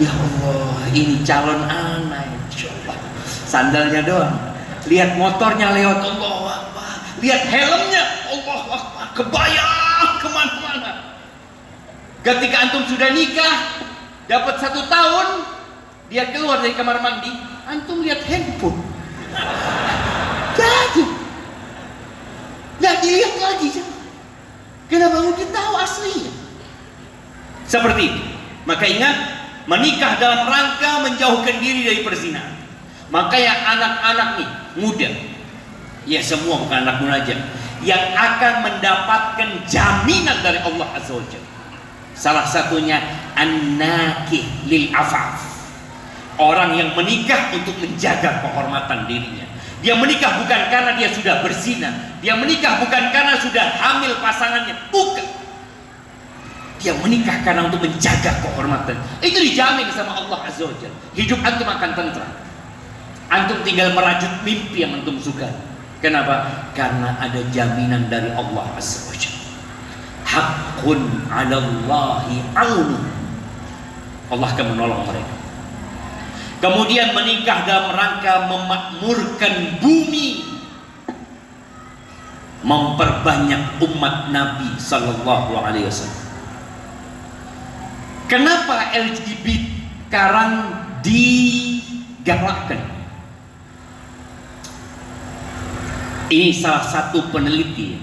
ya Allah, ini calon anak, insya Allah. Sandalnya doang. Lihat motornya lewat, Allah Akbar. Lihat helmnya, Allah Akbar. Kebayang kemana-mana. Ketika antum sudah nikah, dapat 1 tahun, dia keluar dari kamar mandi, antum lihat handphone. Jadi, nggak dilihat lagi. Kenapa mungkin tahu aslinya? Seperti itu. Maka ingat, menikah dalam rangka menjauhkan diri dari perzinahan. Maka yang anak-anak nih muda, ya semua bukan anak muda aja, yang akan mendapatkan jaminan dari Allah Azza wa Jalla. Salah satunya an-nakih lil afaf. Orang yang menikah untuk menjaga kehormatan dirinya. Dia menikah bukan karena dia sudah berzina. Dia menikah bukan karena sudah hamil pasangannya. Bukan. Dia menikah karena untuk menjaga kehormatan. Itu dijamin sama Allah Azza wa Jalla. Hidup antum akan tentram. Antum tinggal merajut mimpi yang antum suka. Kenapa? Karena ada jaminan dari Allah Azza wa Jalla. Haqqun 'ala Allahi 'aunu. Allah akan menolong mereka. Kemudian menikah dalam rangka memakmurkan bumi, memperbanyak umat Nabi Sallallahu Alaihi Wasallam. Kenapa LGBT sekarang digalakkan? Ini salah satu peneliti,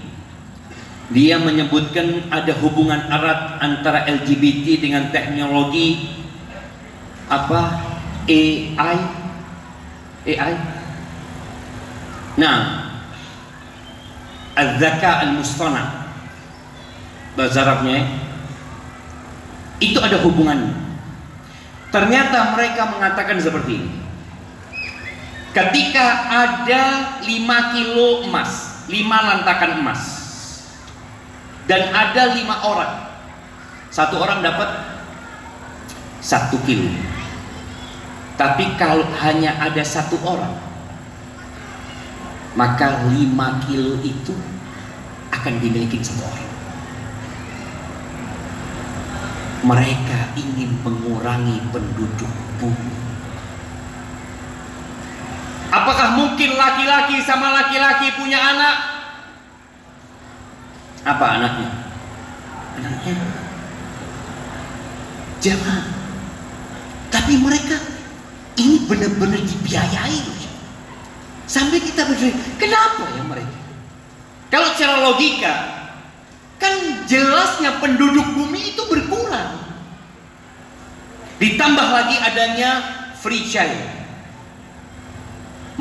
dia menyebutkan ada hubungan erat antara LGBT dengan teknologi apa? AI. Nah, az-zaka al-mustana, bahasa Arabnya, itu ada hubungannya. Ternyata mereka mengatakan seperti ini. Ketika ada 5 kilo emas, 5 lantakan emas, dan ada 5 orang, 1 orang dapat 1 kilo. Tapi kalau hanya ada 1 orang, maka 5 kilo itu akan dimiliki 1 orang. Mereka ingin mengurangi penduduk bumi. Apakah mungkin laki-laki sama laki-laki punya anak? Apa anaknya? Anaknya jangan. Tapi mereka ini benar-benar dibiayai. Sampai kita berpikir, kenapa ya mereka? Kalau secara logika, kan jelasnya penduduk bumi itu berkurang. Ditambah lagi adanya free child.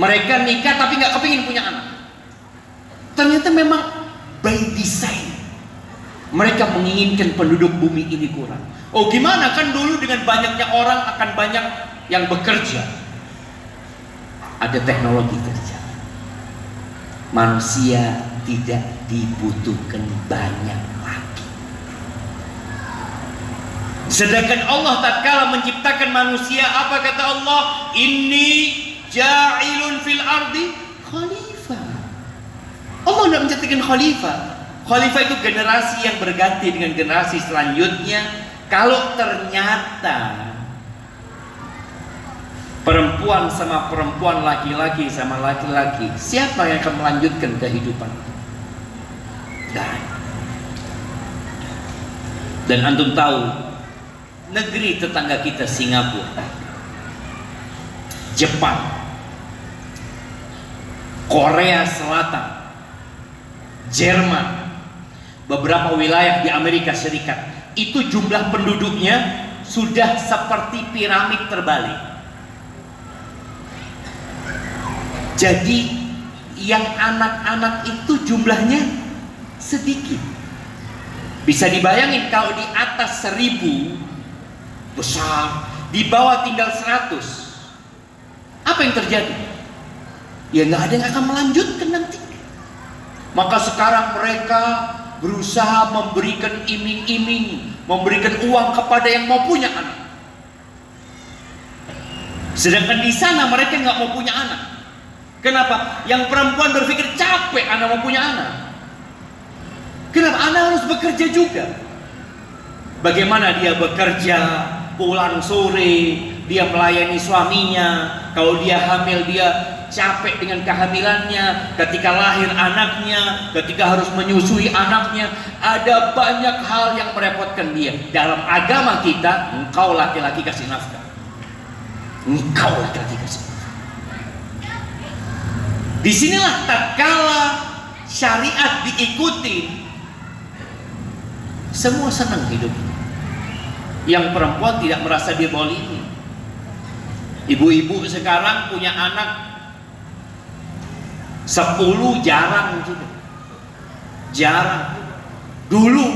Mereka nikah tapi nggak kepingin punya anak. Ternyata memang by design. Mereka menginginkan penduduk bumi ini kurang. Oh gimana, kan dulu dengan banyaknya orang akan banyak yang bekerja. Ada teknologi kerja. Manusia tidak dibutuhkan banyak lagi. Sedangkan Allah tatkala menciptakan manusia, apa kata Allah? Inni ja'ilun fil ardi khalifah. Allah tidak menciptakan khalifah. Khalifah itu generasi yang berganti dengan generasi selanjutnya. Kalau ternyata perempuan sama perempuan, laki-laki sama laki-laki, siapa yang akan melanjutkan kehidupan? Dan antum tahu, negeri tetangga kita Singapura, Jepang, Korea Selatan, Jerman, beberapa wilayah di Amerika Serikat, itu jumlah penduduknya sudah seperti piramid terbalik. Jadi yang anak-anak itu jumlahnya sedikit. Bisa dibayangin kalau di atas 1000 besar, di bawah tinggal 100, apa yang terjadi? Ya nggak ada yang akan melanjutkan nanti. Maka sekarang mereka berusaha memberikan iming-iming, memberikan uang kepada yang mau punya anak. Sedangkan di sana mereka nggak mau punya anak. Kenapa? Yang perempuan berpikir capek anak mau punya anak. Kenapa? Anak harus bekerja juga. Bagaimana dia bekerja, pulang sore, dia melayani suaminya. Kalau dia hamil, dia capek dengan kehamilannya. Ketika lahir anaknya, ketika harus menyusui anaknya, ada banyak hal yang merepotkan dia. Dalam agama kita, engkau laki-laki kasih nafkah. Engkau laki-laki kasih nafkah. Disinilah tatkala syariat diikuti, semua senang hidup. Yang perempuan tidak merasa dizalimi. Ibu-ibu sekarang punya anak 10 jarang juga. Jarang. Dulu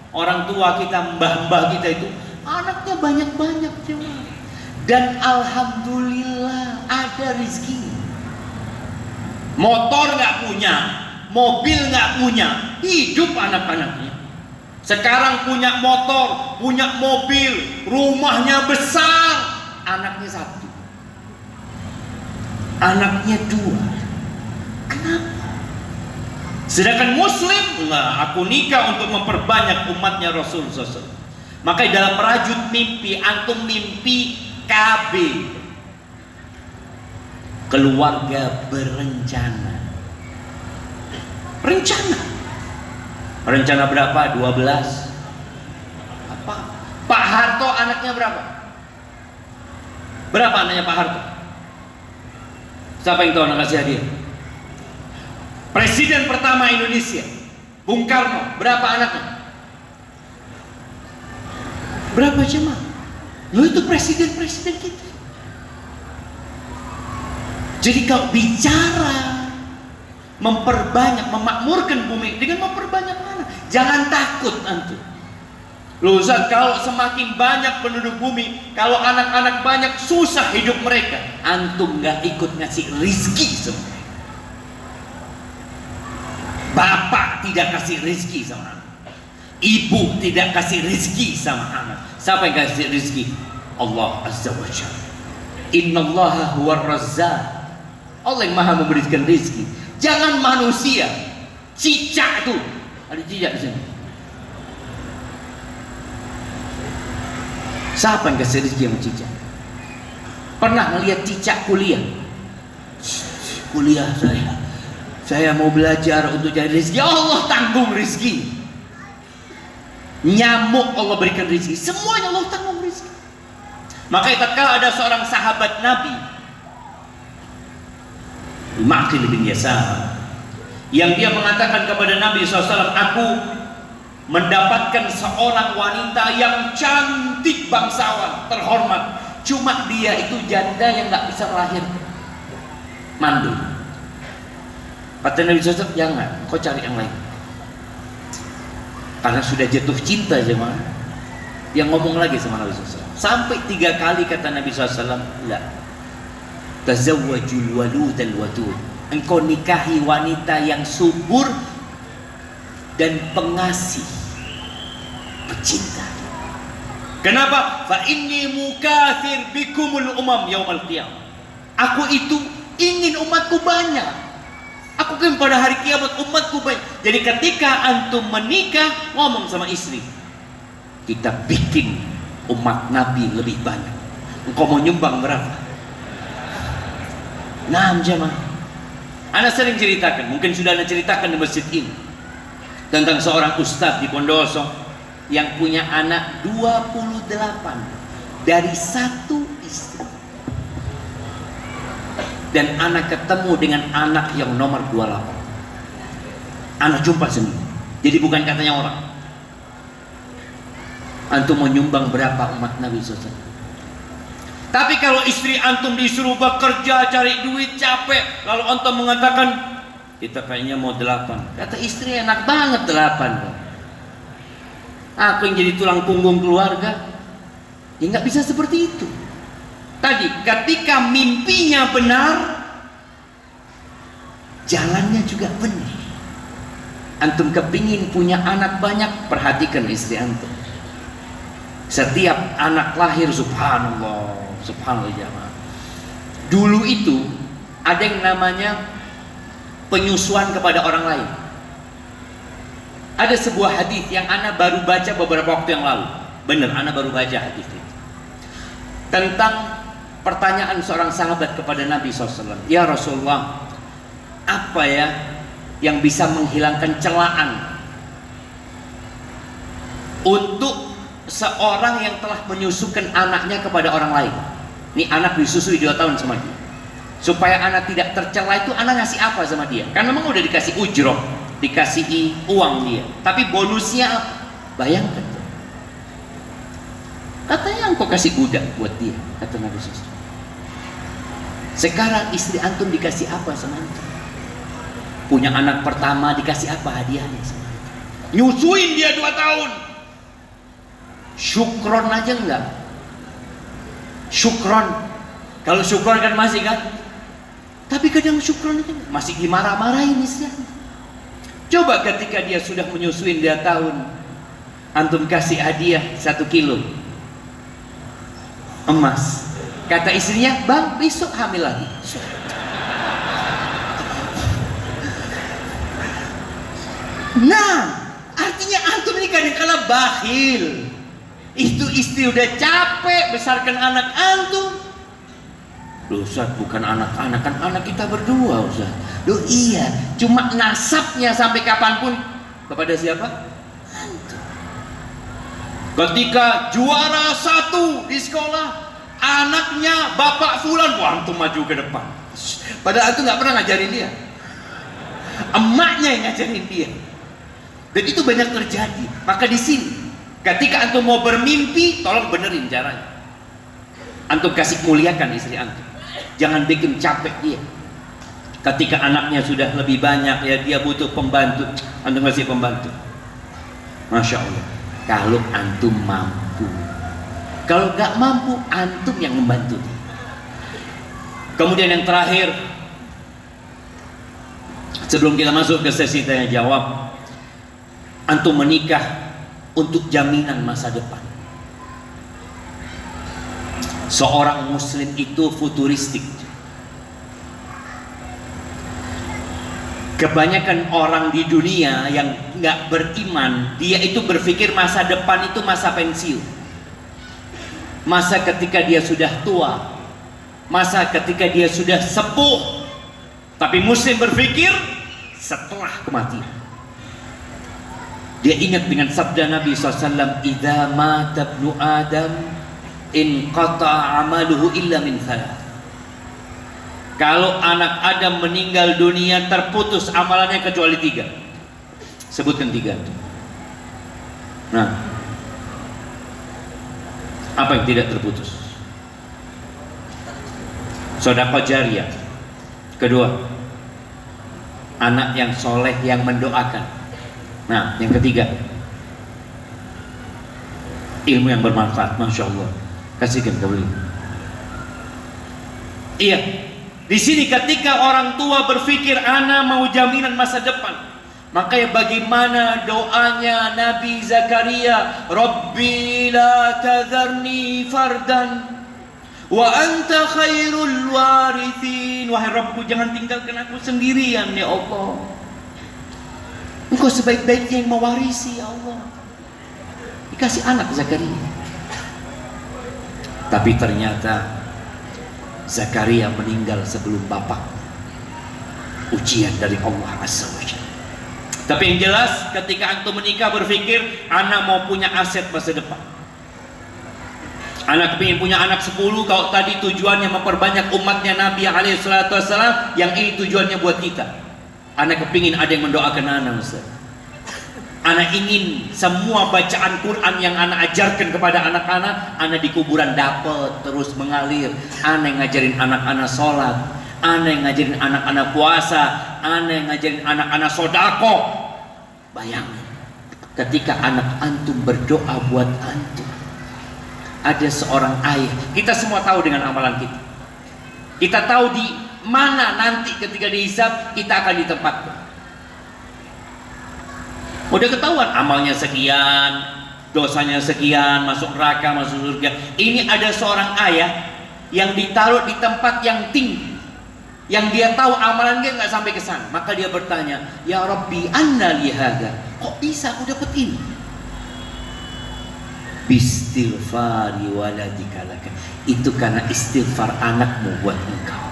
orang tua kita, mbah-mbah kita itu anaknya banyak-banyak cuma. Dan alhamdulillah ada rezeki. Motor nggak punya, mobil nggak punya, hidup anak-anaknya. Sekarang punya motor, punya mobil, rumahnya besar, anaknya 1, anaknya 2. Kenapa? Sedangkan Muslim, nah, aku nikah untuk memperbanyak umatnya Rasul SAW. Maka dalam merajut mimpi, antum mimpi KB, keluarga berencana. Rencana berapa? 12. Apa? Pak Harto anaknya berapa? Berapa anaknya Pak Harto? Siapa yang tahu anak kasih hadiah? Presiden pertama Indonesia, Bung Karno, berapa anaknya? Berapa jemaah? Lo itu presiden-presiden kita. Jadi kalau bicara memperbanyak, memakmurkan bumi dengan memperbanyak anak, jangan takut antum. Loh Ustaz, kalau semakin banyak penduduk bumi, kalau anak-anak banyak susah hidup mereka, antum nggak ikut ngasih rizki semua. Bapak tidak kasih rizki sama anak, ibu tidak kasih rizki sama anak. Siapa yang kasih rizki? Allah Azza wa Jalla. Innallaha huwar razzaq. Allah yang maha memberikan rizki. Jangan manusia, cicak tuh, ada cicak di sini. Siapa yang kasih rezeki sama cicak? Pernah ngelihat cicak kuliah? Kuliah saya mau belajar untuk cari rezeki. Allah tanggung rezeki. Nyamuk Allah berikan rezeki. Semuanya Allah tanggung rezeki. Maka tatkala ada seorang sahabat Nabi, Ma'qil bin Yasar, yang dia mengatakan kepada Nabi SAW, aku mendapatkan seorang wanita yang cantik, bangsawan, terhormat, cuma dia itu janda yang nggak bisa lahir, mandul. Kata Nabi SAW, jangan, kau cari yang lain. Karena sudah jatuh cinta jemaah. Yang ngomong lagi sama Nabi SAW sampai 3 kali, kata Nabi SAW, la tazawwajul waludal wadud, engkau nikahi wanita yang subur dan pengasih, pecinta. Kenapa? Fa inni mukatsir bikumul umam yaumal qiyamah. Aku itu ingin umatku banyak. Aku kan pada hari kiamat umatku banyak. Jadi ketika antum menikah, ngomong sama istri, kita bikin umat Nabi lebih banyak. Engkau mau nyumbang berapa? Nah, jemaah, Anda sering ceritakan, mungkin sudah Anda ceritakan di masjid ini, tentang seorang ustadz di Bondoso yang punya anak 28 dari 1 istri. Dan anak ketemu dengan anak yang nomor 28. Anak jumpa sendiri. Jadi bukan katanya orang. Antum mau nyumbang berapa umat Nabi SAW? Tapi kalau istri antum disuruh bekerja, cari duit, capek, lalu antum mengatakan, kita kayaknya mau 8. Kata istri, enak banget 8. Aku yang jadi tulang punggung keluarga. Ya nggak bisa seperti itu. Tadi ketika mimpinya benar, jalannya juga benar. Antum kepingin punya anak banyak, perhatikan istri antum. Setiap anak lahir, subhanallah, subhanallah jamaah. Dulu itu ada yang namanya penyusuan kepada orang lain. Ada sebuah hadis yang ana baru baca beberapa waktu yang lalu. Benar, ana baru baca hadis itu. Tentang pertanyaan seorang sahabat kepada Nabi SAW. Ya Rasulullah, apa ya yang bisa menghilangkan celaan untuk seorang yang telah menyusukan anaknya kepada orang lain? Ini anak disusui 2 tahun sama dia. Supaya anak tidak tercela itu, anak ngasih apa sama dia? Karena memang udah dikasih ujroh, dikasih uang dia. Tapi bonusnya apa? Bayangkan. Katanya engkau kasih budak buat dia, kata Nabi SAW. Sekarang istri antum dikasih apa sama antum? Punya anak pertama dikasih apa hadiahnya sama antum? Nyusuin dia 2 tahun. Syukron aja enggak? Syukron. Kalau syukron kan masih kan? Tapi kadang syukron aja enggak? Masih dimarah-marahin istri antum. Coba ketika dia sudah menyusuin 2 tahun, antum kasih hadiah 1 kilo emas. Kata istrinya, bang besok hamil lagi. Nah, artinya antum ini kadang-kala bakhil. Itu istri udah capek besarkan anak antum. Loh Ustaz, bukan anak-anak, kan anak kita berdua Ustaz. Loh iya, cuma nasabnya sampai kapanpun kepada siapa? Antum. Ketika juara 1 di sekolah, anaknya Bapak Fulan, wah antum maju ke depan. Padahal antum nggak pernah ngajarin dia. Emaknya yang ngajarin dia. Dan itu banyak terjadi. Maka di sini, ketika antum mau bermimpi, tolong benerin caranya. Antum kasih muliakan istri antum. Jangan bikin capek dia. Ketika anaknya sudah lebih banyak, ya dia butuh pembantu, antum kasih pembantu. Masya Allah. Kalau antum mampu. Kalau nggak mampu, antum yang membantu dia. Kemudian yang terakhir, sebelum kita masuk ke sesi tanya jawab, antum menikah untuk jaminan masa depan. Seorang muslim itu futuristik. Kebanyakan orang di dunia yang nggak beriman, dia itu berpikir masa depan itu masa pensiun, masa ketika dia sudah tua, masa ketika dia sudah sepuh. Tapi muslim berpikir setelah kematian. Dia ingat dengan sabda Nabi SAW, idza mata ibnu Adam inqata amaluhu illa min thalath. Kalau anak Adam meninggal dunia, terputus amalannya kecuali 3. Sebutkan 3. Nah, apa yang tidak terputus? Sedekah jariyah. Kedua, anak yang soleh yang mendoakan. Nah, yang ketiga, ilmu yang bermanfaat. Masya Allah, kasihkan ke beliau. Iya, di sini ketika orang tua berpikir ana mau jaminan masa depan, maka ya bagaimana doanya Nabi Zakaria, Rabbi la tadharni fardan wa anta khairul warithin. Wahai Rabbku, jangan tinggalkan aku sendirian ya Allah. Engkau sebaik-baiknya yang mewarisi ya Allah. Dikasih anak Zakaria. Tapi ternyata Zakaria meninggal sebelum bapak. Ujian dari Allah Azza wa Jalla. Tapi yang jelas, ketika antum menikah berpikir anak mau punya aset masa depan. Anak kepingin punya anak 10. Kalau tadi tujuannya memperbanyak umatnya Nabi SAW, yang ini tujuannya buat kita. Anak kepingin ada yang mendoakan anak, Ustaz. Anak ingin semua bacaan Quran yang anak ajarkan kepada anak-anak, anak di kuburan dapat terus mengalir. Anak yang ngajarin anak-anak sholat, anak yang ngajarin anak-anak puasa, anak yang ngajarin anak-anak sodako. Bayangin, ketika anak antum berdoa buat antum. Ada seorang ayah, kita semua tahu dengan amalan kita. Kita tahu di mana nanti ketika dihisab kita akan ditempatkan. Udah ketahuan amalnya sekian, dosanya sekian, masuk neraka, masuk surga. Ini ada seorang ayah yang ditaruh di tempat yang tinggi, yang dia tahu amalan dia nggak sampai ke sana. Maka dia bertanya, ya Rabbi, anna li hadza, kok bisa aku dapat ini? Bistighfari waladika laka, itu karena istighfar anakmu buat engkau.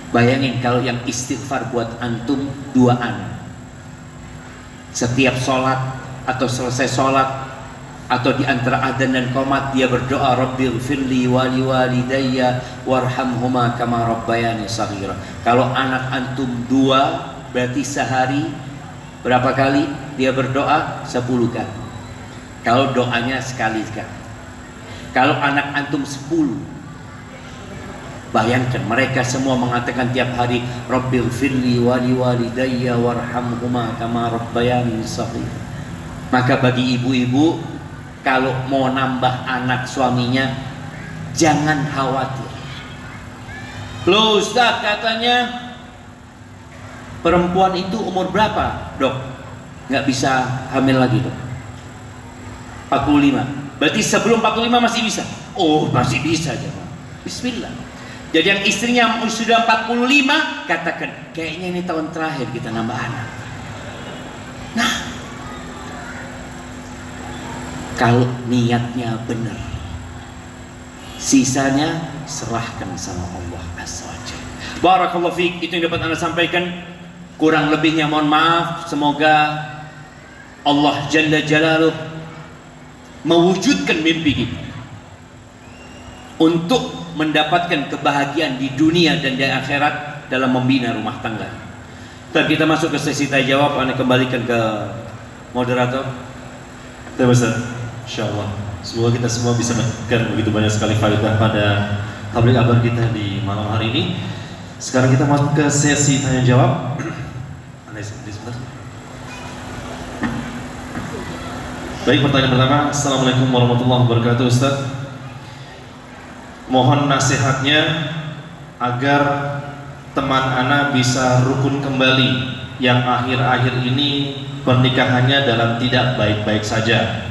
Bayangin kalau yang istighfar buat antum 2 anak, setiap sholat atau selesai sholat atau di antara adzan dan qomat dia berdoa, Rabbighfirli wali walidayya warhamhuma kama rabbayani shaghira. Kalau anak antum 2, berarti sehari berapa kali dia berdoa? 10 kali. Kalau doanya sekali-sekali. Kalau anak antum 10, bayangkan mereka semua mengatakan tiap hari, Rabbighfirli wali walidayya warhamhuma kama rabbayani shaghira. Maka bagi ibu-ibu, kalau mau nambah anak suaminya, jangan khawatir. Loh Ustaz, katanya perempuan itu umur berapa, Dok? Nggak bisa hamil lagi, Dok. 45. Berarti sebelum 45 masih bisa? Oh, masih bisa aja. Bismillah. Jadi yang istrinya sudah 45, katakan, kayaknya ini tahun terakhir kita nambah anak. Nah, kalau niatnya benar, sisanya serahkan sama Allah Azza wa Jalla. Barakallahu fiik, itu yang dapat Anda sampaikan. Kurang lebihnya mohon maaf. Semoga Allah Jalla Jalaluh mewujudkan mimpi kita untuk mendapatkan kebahagiaan di dunia dan di akhirat dalam membina rumah tangga. Dan kita masuk ke sesi tanya jawab. Anda kembalikan ke moderator. Terima kasih. Insyaallah semoga kita semua bisa mendapatkan begitu banyak sekali faedah pada tabligh akbar kita di malam hari ini. Sekarang kita masuk ke sesi tanya jawab. Baik, pertanyaan pertama. Assalamualaikum warahmatullahi wabarakatuh, Ustaz. Mohon nasihatnya agar teman ana bisa rukun kembali yang akhir-akhir ini pernikahannya dalam tidak baik-baik saja.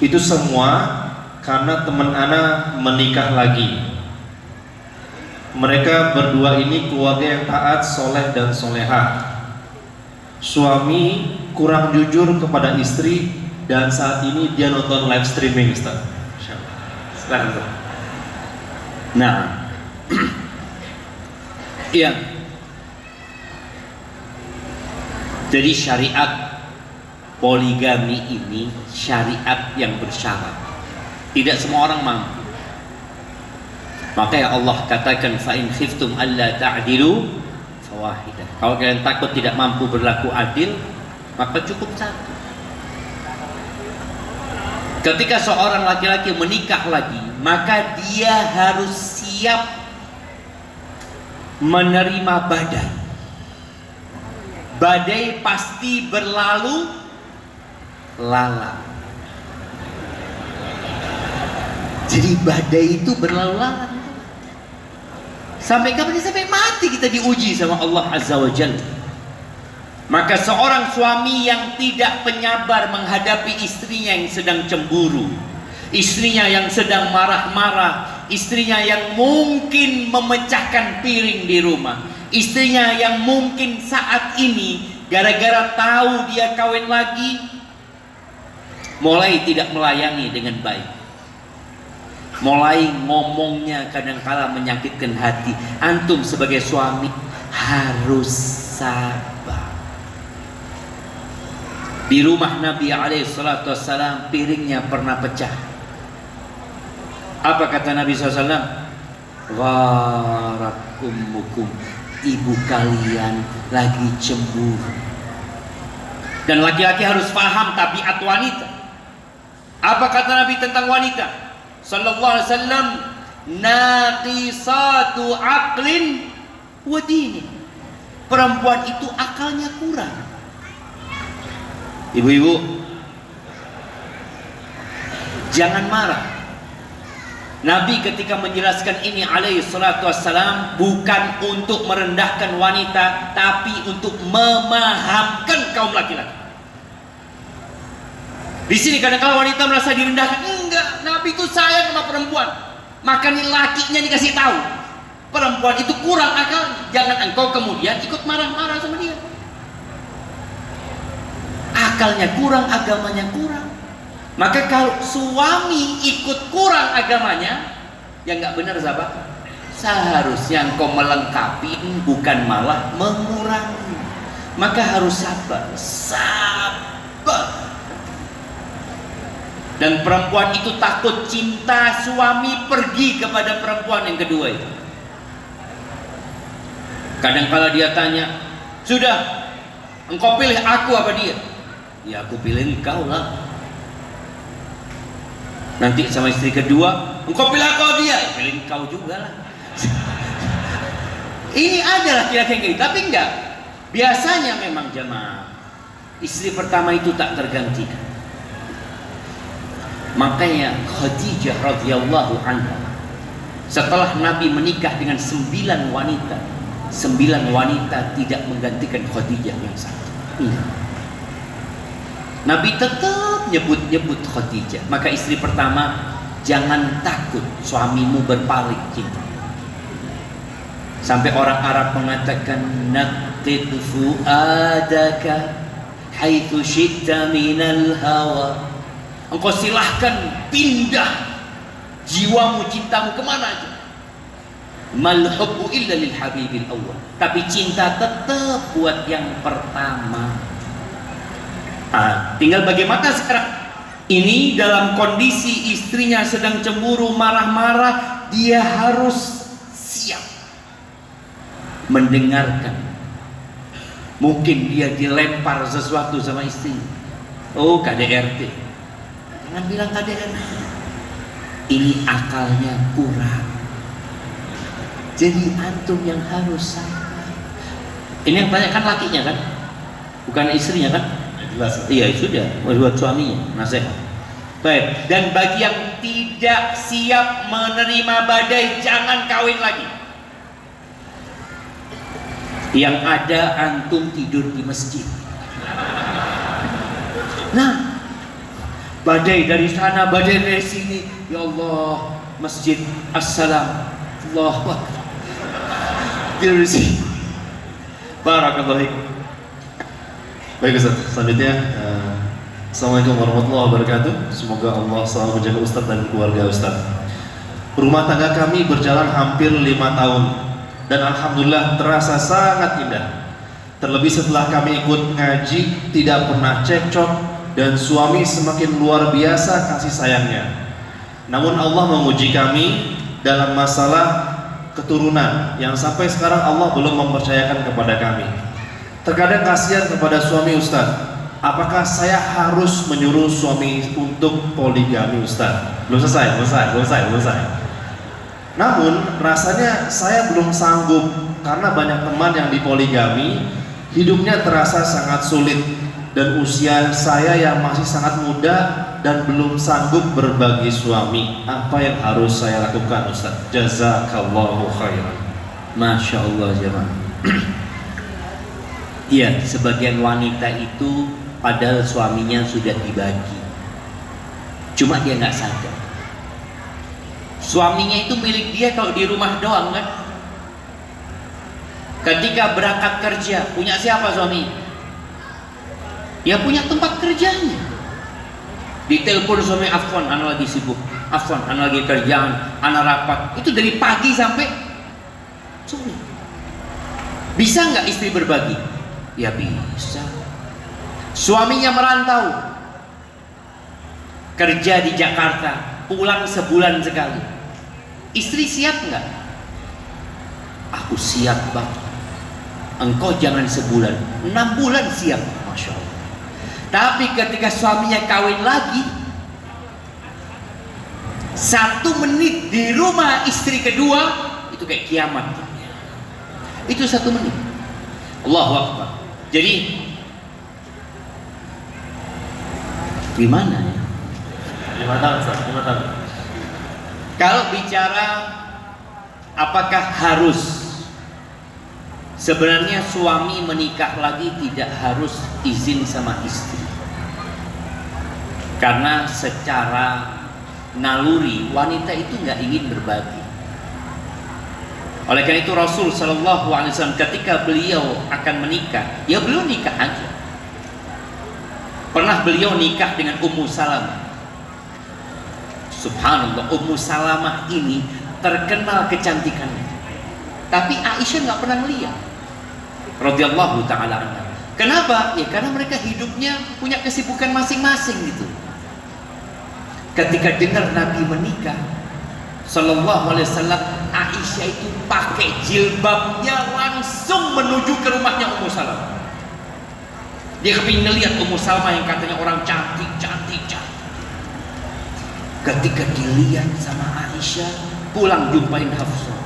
Itu semua karena teman ana menikah lagi. Mereka berdua ini keluarga yang taat, soleh dan solehah. Suami kurang jujur kepada istri dan saat ini dia nonton live streaming, Ustaz. Silahkan. Nah, iya. Jadi syariat poligami ini syariat yang bersyarat. Tidak semua orang mampu. Makanya Allah katakan, fa in khiftum alla ta'dilu fawahidah. Kalau kalian takut tidak mampu berlaku adil, maka cukup satu. Ketika seorang laki-laki menikah lagi, maka dia harus siap menerima badai. Badai pasti berlalu lalang. Jadi badai itu berlalu lalang. Sampai kapan? Sampai mati kita diuji sama Allah Azza wa Jalla. Maka seorang suami yang tidak penyabar menghadapi istrinya yang sedang cemburu, istrinya yang sedang marah-marah, istrinya yang mungkin memecahkan piring di rumah, istrinya yang mungkin saat ini gara-gara tahu dia kawin lagi mulai tidak melayani dengan baik, mulai ngomongnya kadang-kala menyakitkan hati. Antum sebagai suami harus sabar. Di rumah Nabi SAW piringnya pernah pecah. Apa kata Nabi SAW? Gharat ummukum, ibu kalian lagi cemburu. Dan laki-laki harus paham tabiat wanita. Apa kata Nabi tentang wanita Sallallahu Alaihi Wasallam? Naqisatu aqlin wa dini. Perempuan itu akalnya kurang. Ibu-ibu, jangan marah. Nabi ketika menjelaskan ini alaihi salatu wassalam bukan untuk merendahkan wanita, tapi untuk memahamkan kaum laki-laki. Di sini kadang-kadang wanita merasa direndahkan. Enggak, Nabi itu sayang sama perempuan. Maka nih lakinya dikasih tahu, perempuan itu kurang akal. Jangan engkau kemudian ikut marah-marah sama dia. Akalnya kurang, agamanya kurang. Maka kalau suami ikut kurang agamanya, yang nggak benar sahabat. Seharusnya engkau melengkapi, bukan malah mengurangi. Maka harus sabar, sabar. Dan perempuan itu takut cinta suami pergi kepada perempuan yang kedua itu. Kadang-kala dia tanya, sudah, engkau pilih aku apa dia? Ya aku pilih engkau lah. Nanti sama istri kedua, engkau pilih aku apa dia? Ya, pilih engkau juga lah. Ini ada laki-laki yang gitu, tapi enggak. Biasanya memang jemaah, istri pertama itu tak tergantikan. Makanya Khadijah radhiyallahu anha, setelah Nabi menikah dengan 9 wanita, 9 wanita tidak menggantikan Khadijah yang satu. Nabi tetap nyebut-nyebut Khadijah. Maka istri pertama, jangan takut suamimu berpaling cinta. Sampai orang Arab mengatakan, naqid fuadaka haitsu syi'ta minal hawa. Engkau silahkan pindah jiwamu, cintamu kemana aja. Mal hubbu illa lil habibil awwal. Tapi cinta tetap buat yang pertama. Tinggal bagaimana sekarang. Ini dalam kondisi istrinya sedang cemburu, marah-marah, dia harus siap mendengarkan. Mungkin dia dilempar sesuatu sama istri. Oh, KDRT. Jangan bilang KDRT. Ini akalnya kurang. Jadi antum yang harus sabar. Ini yang tanya kan lakinya kan, bukan istrinya kan? Jelas. Iya, sudah buat suaminya nasihat. Baik. Dan bagi yang tidak siap menerima badai, jangan kawin lagi. Yang ada antum tidur di masjid. Nah, badai dari sana, badai dari sini. Ya Allah, masjid, assalam, Allahu Akbar. Tidur di sini. Barakallahu. Baik Ustaz, selanjutnya Assalamualaikum warahmatullahi wabarakatuh. Semoga Allah selalu menjaga Ustaz dan keluarga Ustaz. Rumah tangga kami berjalan hampir 5 tahun dan alhamdulillah terasa sangat indah. Terlebih setelah kami ikut ngaji, tidak pernah cekcok dan suami semakin luar biasa kasih sayangnya. Namun Allah menguji kami dalam masalah keturunan yang sampai sekarang Allah belum mempercayakan kepada kami. Terkadang kasihan kepada suami Ustaz. Apakah saya harus menyuruh suami untuk poligami Ustaz? Belum selesai. Namun rasanya saya belum sanggup karena banyak teman yang dipoligami hidupnya terasa sangat sulit dan usia saya yang masih sangat muda dan belum sanggup berbagi suami. Apa yang harus saya lakukan Ustaz? Jazakallahu khairan. Masya Allah jemaah. Iya, sebagian wanita itu padahal suaminya sudah dibagi, cuma dia nggak sadar. Suaminya itu milik dia kalau di rumah doang kan. Ketika berangkat kerja, punya siapa suami? Ya punya tempat kerjanya. Ditelepon suami, Afwan, anak lagi sibuk. Afwan, anak lagi kerjaan, anak rapat. Itu dari pagi sampai sore. Bisa nggak istri berbagi? Ya bisa. Suaminya merantau, kerja di Jakarta, pulang sebulan sekali. Istri siap nggak? Aku siap bang. Engkau jangan sebulan, 6 bulan siap, Masya Allah. Tapi ketika suaminya kawin lagi, 1 menit di rumah istri kedua itu kayak kiamat. Itu 1 menit. Allahu Akbar. Jadi Gimana ya? 5 tahun, Ustaz, 5 tahun. Kalau bicara apakah harus, sebenarnya suami menikah lagi tidak harus izin sama istri, karena secara naluri wanita itu nggak ingin berbagi. Oleh karena itu Rasul Shallallahu Alaihi Wasallam ketika beliau akan menikah, ya beliau nikah aja. Pernah beliau nikah dengan Ummu Salamah. Subhanallah, Ummu Salamah ini terkenal kecantikannya, tapi Aisyah nggak pernah melihat. Radhiyallahu taala anha. Kenapa? Ya karena mereka hidupnya punya kesibukan masing-masing gitu. Ketika dengar Nabi menikah Sallallahu Alaihi Wasallam, Aisyah itu pakai jilbabnya langsung menuju ke rumahnya Ummu Salamah. Dia kepingin ngeliat Ummu Salamah yang katanya orang cantik. Ketika dilihat sama Aisyah, pulang jumpain Hafsah,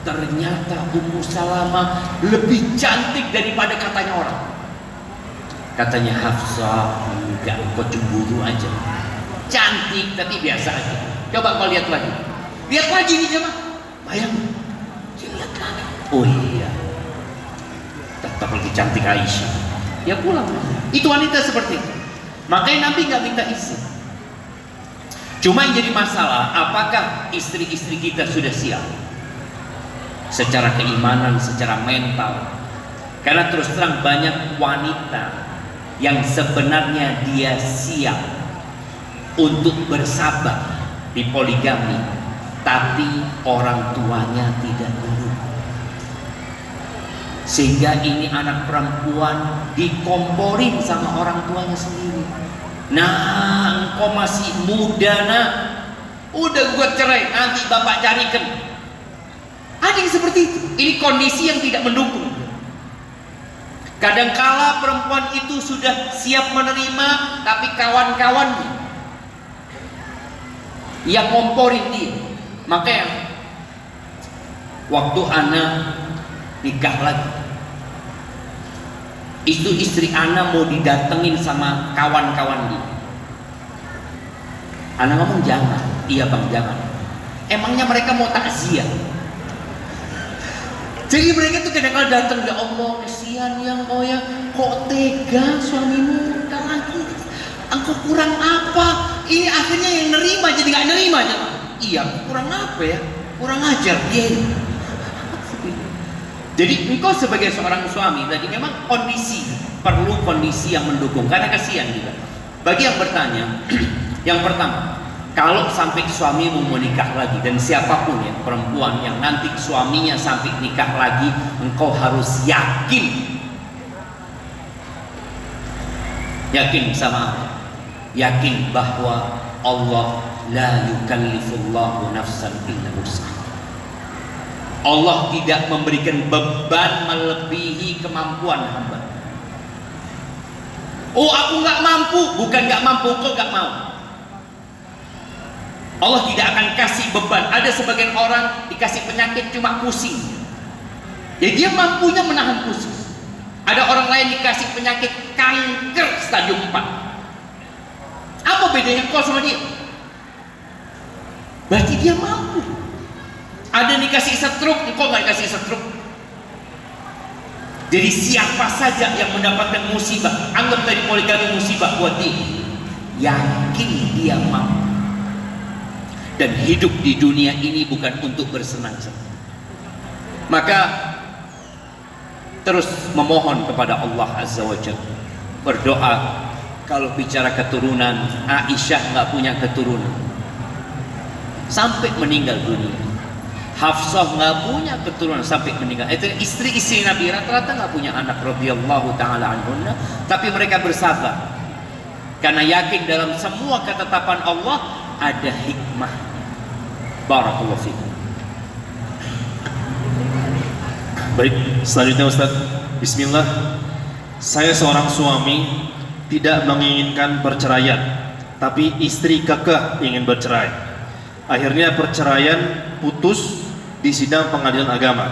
ternyata Ummu Salamah lebih cantik daripada katanya orang. Katanya Hafsah, enggak, kok cemburu aja. Cantik tapi biasa aja. Coba kau lihat lagi nih jemaah. Bayangin, lihat lagi. Oh iya, tetap lebih cantik Aisyah. Ya pulang. Itu wanita seperti itu. Makanya Nabi nggak minta izin. Cuma yang jadi masalah, apakah istri-istri kita sudah siap secara keimanan, secara mental? Karena terus terang banyak wanita yang sebenarnya dia siap untuk bersabar di poligami, tapi orang tuanya tidak mendukung. Sehingga ini anak perempuan dikomporin sama orang tuanya sendiri. Nah, engkau masih muda nak, udah gua cerai, nanti bapak carikan. Ada yang seperti itu. Ini kondisi yang tidak mendukung. Kadangkala perempuan itu sudah siap menerima, tapi kawan-kawannya yang ngomporin dia. Makanya waktu anak nikah lagi, itu istri Ana mau didatengin sama kawan-kawan dia. Ana ngomong jangan. Iya bang, jangan. Emangnya mereka mau takziah? Jadi mereka tuh kadang-kadang datang, ya Allah kesian ya engkau ya, kok tega suamimu tak lagi, engkau kurang apa? Ini akhirnya yang nerima jadi nggak nerima aja. Iya, kurang apa ya? Kurang ajar dia. Jadi engkau sebagai seorang suami tadi memang perlu kondisi yang mendukung, karena kasihan juga. Bagi yang bertanya, yang pertama, kalau sampai suami mau menikah lagi, dan siapapun ya perempuan yang nanti suaminya sampai nikah lagi, engkau harus yakin sama apa? Yakin bahwa Allah la yukallifullahu nafsan illa wus'aha. Allah tidak memberikan beban melebihi kemampuan hamba. Oh aku nggak mampu, bukan nggak mampu, kok nggak mau. Allah tidak akan kasih beban. Ada sebagian orang dikasih penyakit cuma pusing, jadi dia mampunya menahan pusing. Ada orang lain dikasih penyakit kanker stadium 4. Apa bedanya kau sama dia? Berarti dia mampu. Ada dikasih stroke, engkau nggak dikasih stroke. Jadi siapa saja yang mendapatkan musibah, anggap dari poligami musibah buat dia, yakin dia mampu. Dan hidup di dunia ini bukan untuk bersenang-senang. Maka terus memohon kepada Allah Azza wa Jalla, berdoa. Kalau bicara keturunan, Aisyah nggak punya keturunan sampai meninggal dunia. Hafsah nggak punya keturunan sampai meninggal. Itu istri-istri Nabi rata-rata nggak punya anak radhiyallahu taala anhunna, tapi mereka bersabar karena yakin dalam semua ketetapan Allah ada hikmah. Barakallahu fikum. Baik, selanjutnya Ustaz. Bismillah. Saya seorang suami tidak menginginkan perceraian, tapi istri kekeh ingin bercerai. Akhirnya perceraian putus di sidang pengadilan agama.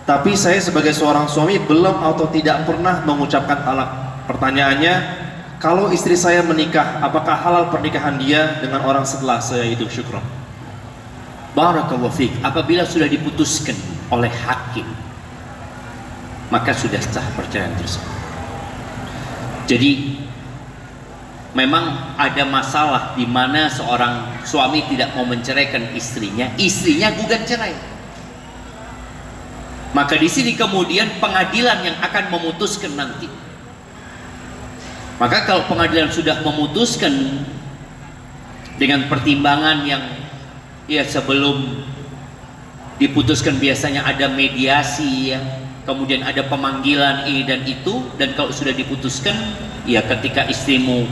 Tapi saya sebagai seorang suami belum atau tidak pernah mengucapkan talak. Pertanyaannya, kalau istri saya menikah, apakah halal pernikahan dia dengan orang setelah saya itu? Syukron. Barakallahu fiik. Apabila sudah diputuskan oleh hakim, maka sudah sah perceraian tersebut. Jadi memang ada masalah di mana seorang suami tidak mau menceraikan istrinya, istrinya gugat cerai. Maka di sini kemudian pengadilan yang akan memutuskan nanti. Maka kalau pengadilan sudah memutuskan dengan pertimbangan yang ya sebelum diputuskan biasanya ada mediasi ya, kemudian ada pemanggilan ini dan itu, dan kalau sudah diputuskan ya ketika istrimu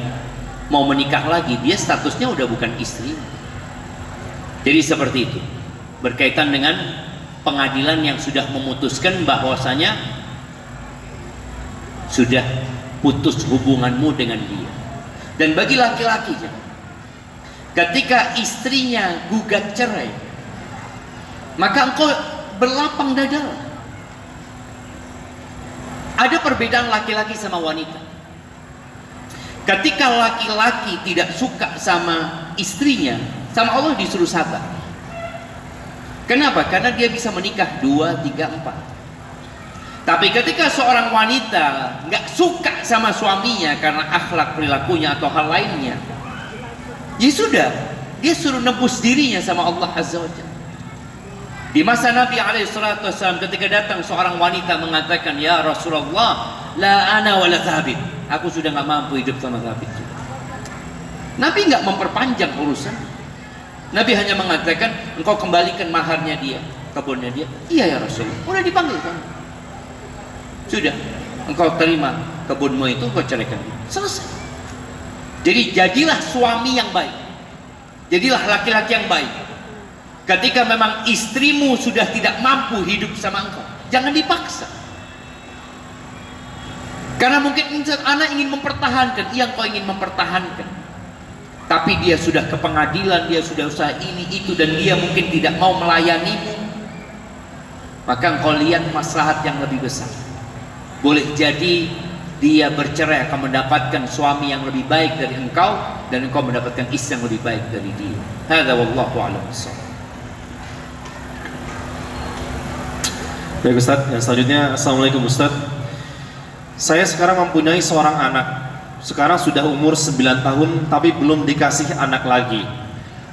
mau menikah lagi, dia statusnya udah bukan istri. Jadi seperti itu, berkaitan dengan pengadilan yang sudah memutuskan bahwasanya sudah putus hubunganmu dengan dia. Dan bagi laki-laki, ketika istrinya gugat cerai, maka engkau berlapang dada. Ada perbedaan laki-laki sama wanita. Ketika laki-laki tidak suka sama istrinya, sama Allah disuruh sabar. Kenapa? Karena dia bisa menikah 2, 3, 4. Tapi ketika seorang wanita nggak suka sama suaminya karena akhlak perilakunya atau hal lainnya, ya sudah, dia suruh nebus dirinya sama Allah Azza wa Jalla. Di masa Nabi SAW ketika datang seorang wanita mengatakan, ya Rasulullah, la ana wa la Thabit, aku sudah nggak mampu hidup sama Thabit. Nabi nggak memperpanjang urusan. Nabi hanya mengatakan, engkau kembalikan maharnya dia, kebunnya dia. Iya ya Rasulullah, udah dipanggil kan? Sudah, engkau terima kebunmu itu, engkau ceraikan. Selesai. Jadi jadilah suami yang baik, jadilah laki-laki yang baik. Ketika memang istrimu sudah tidak mampu hidup sama engkau, jangan dipaksa. Karena mungkin anak ingin mempertahankan, iya engkau ingin mempertahankan, tapi dia sudah ke pengadilan, dia sudah usaha ini itu, dan dia mungkin tidak mau melayanimu, maka engkau lihat maslahat yang lebih besar. Boleh jadi dia bercerai akan mendapatkan suami yang lebih baik dari engkau, dan engkau mendapatkan istri yang lebih baik dari dia. Hadza wallahu a'lam bissawab. Baik Ustaz, yang selanjutnya, Assalamualaikum Ustaz. Saya sekarang mempunyai seorang anak. Sekarang sudah umur 9 tahun tapi belum dikasih anak lagi.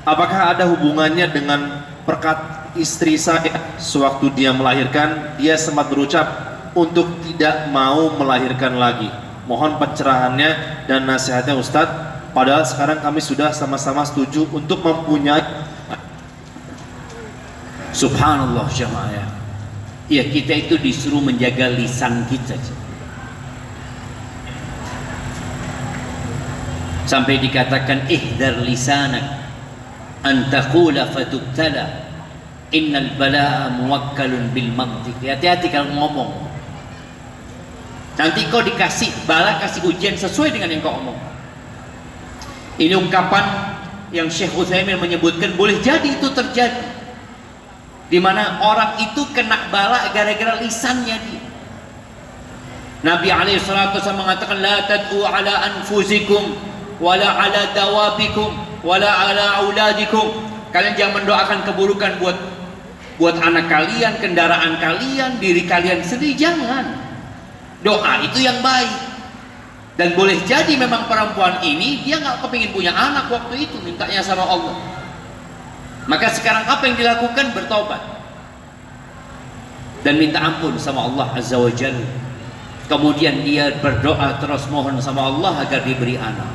Apakah ada hubungannya dengan perkat istri saya? Sewaktu dia melahirkan, dia sempat berucap untuk tidak mau melahirkan lagi. Mohon pencerahannya dan nasihatnya Ustaz. Padahal sekarang kami sudah sama-sama setuju untuk mempunyai. Subhanallah jemaah. Ya, kita itu disuruh menjaga lisan kita. Sampai dikatakan ihdar lisanak an taqula fatubtala innal balaa muwakkalun bil mantiq. Hati-hati kalau ngomong. Nanti kau dikasih bala, kasih ujian sesuai dengan yang kau omong. Ini ungkapan yang Syekh Utsaimin menyebutkan boleh jadi itu terjadi, di mana orang itu kena bala gara-gara lisannya dia. Nabi SAW mengatakan, la tad'u ala anfusikum wala ala dawabikum wala ala auladikum. Kalian jangan mendoakan keburukan buat anak kalian, kendaraan kalian, diri kalian sendiri, jangan. Doa itu yang baik. Dan boleh jadi memang perempuan ini dia nggak kepingin punya anak waktu itu, mintanya sama Allah. Maka sekarang apa yang dilakukan? Bertobat dan minta ampun sama Allah Azza wa Jalla. Kemudian dia berdoa terus, mohon sama Allah agar diberi anak.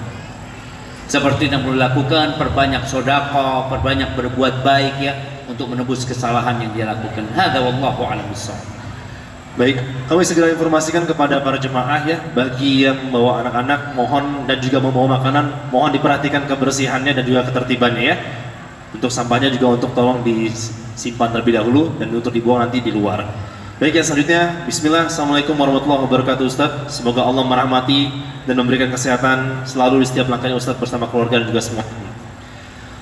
Seperti yang perlu lakukan, perbanyak sedekah, perbanyak berbuat baik ya, untuk menebus kesalahan yang dia lakukan. Hadza wallahu a'lam bissawab. Baik, kami segera informasikan kepada para jemaah ya, bagi yang membawa anak-anak mohon, dan juga membawa makanan, mohon diperhatikan kebersihannya dan juga ketertibannya ya. Untuk sampahnya juga untuk tolong disimpan terlebih dahulu dan untuk dibuang nanti di luar. Baik, yang selanjutnya, Bismillah. Assalamualaikum warahmatullahi wabarakatuh Ustaz. Semoga Allah merahmati dan memberikan kesehatan selalu di setiap langkahnya Ustaz bersama keluarga dan juga semua.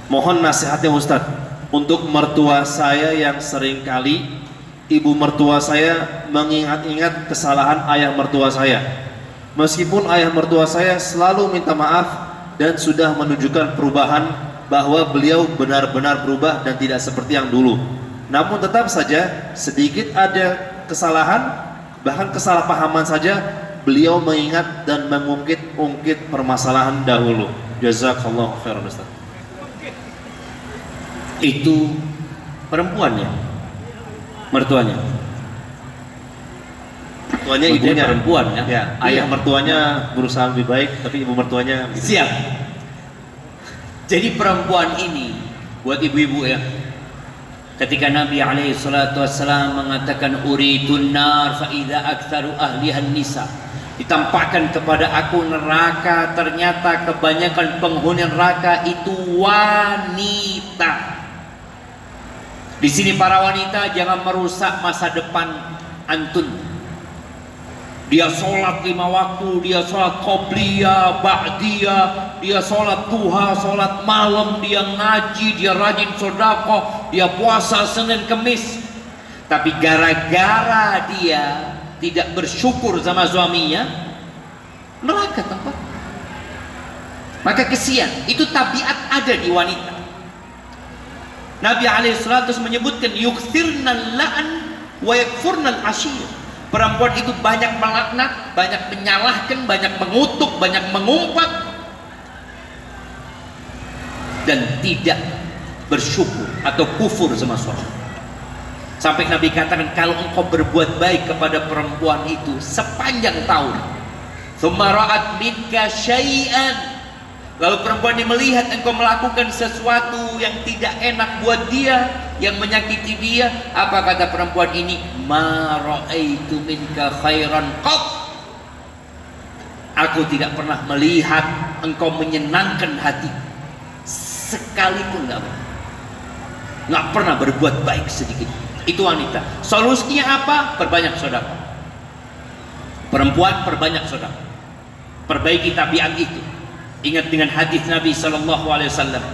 Mohon nasihatnya Ustaz untuk mertua saya yang seringkali ibu mertua saya mengingat-ingat kesalahan ayah mertua saya. Meskipun ayah mertua saya selalu minta maaf dan sudah menunjukkan perubahan bahwa beliau benar-benar berubah dan tidak seperti yang dulu. Namun tetap saja sedikit ada kesalahan, bahkan kesalahpahaman saja beliau mengingat dan mengungkit-ungkit permasalahan dahulu. Jazakallahu khairan Ustaz. Itu perempuannya, mertuanya. Mertuanya ibunya perempuan ya. Ya, ayah mertuanya berusaha lebih baik, tapi ibu mertuanya siap. Jadi perempuan ini buat ibu-ibu ya. Ketika Nabi alaihi salatu wassalam mengatakan uritun nar fa idza aktsaru ahliha nisa, ditampakkan kepada aku neraka, ternyata kebanyakan penghuni neraka itu wanita. Di sini para wanita jangan merusak masa depan antun. Dia sholat 5 waktu, dia sholat qobliyah, ba'diyah, dia sholat duha, sholat malam, dia ngaji, dia rajin sedekah, dia puasa Senin Kemis. Tapi gara-gara dia tidak bersyukur sama suaminya, neraka tempat. Maka kesian, itu tabiat ada di wanita. Nabi alaihissalam menyebutkan yukthirnal la'an wa yakfurnal ashir. Perempuan itu banyak melaknat, banyak menyalahkan, banyak mengutuk, banyak mengumpat, dan tidak bersyukur atau kufur sama suami. Sampai Nabi katakan, kalau engkau berbuat baik kepada perempuan itu sepanjang tahun, thumma ra'at minka syai'an, lalu perempuan ini melihat engkau melakukan sesuatu yang tidak enak buat dia, yang menyakiti dia, apa kata perempuan ini? Ma ra'aitu minka khairan qat. Aku tidak pernah melihat engkau menyenangkan hati sekalipun, nggak pernah berbuat baik sedikit. Itu wanita. Solusinya apa? Perbanyak sedekah. Perempuan perbanyak sedekah. Perbaiki tabiat itu. Ingat dengan hadis Nabi Shallallahu Alaihi Wasallam.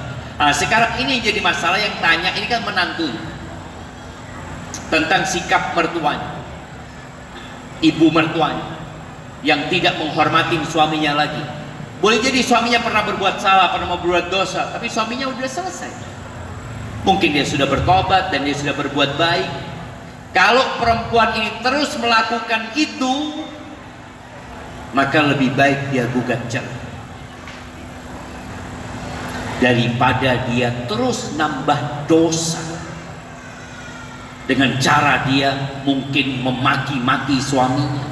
Sekarang ini jadi masalah yang tanya, ini kan menantunya, tentang sikap mertuanya, ibu mertuanya yang tidak menghormati suaminya lagi. Boleh jadi suaminya pernah berbuat salah, pernah berbuat dosa, tapi suaminya udah selesai. Mungkin dia sudah bertobat dan dia sudah berbuat baik. Kalau perempuan ini terus melakukan itu, maka lebih baik dia gugat cerai daripada dia terus nambah dosa dengan cara dia mungkin memaki-maki suaminya.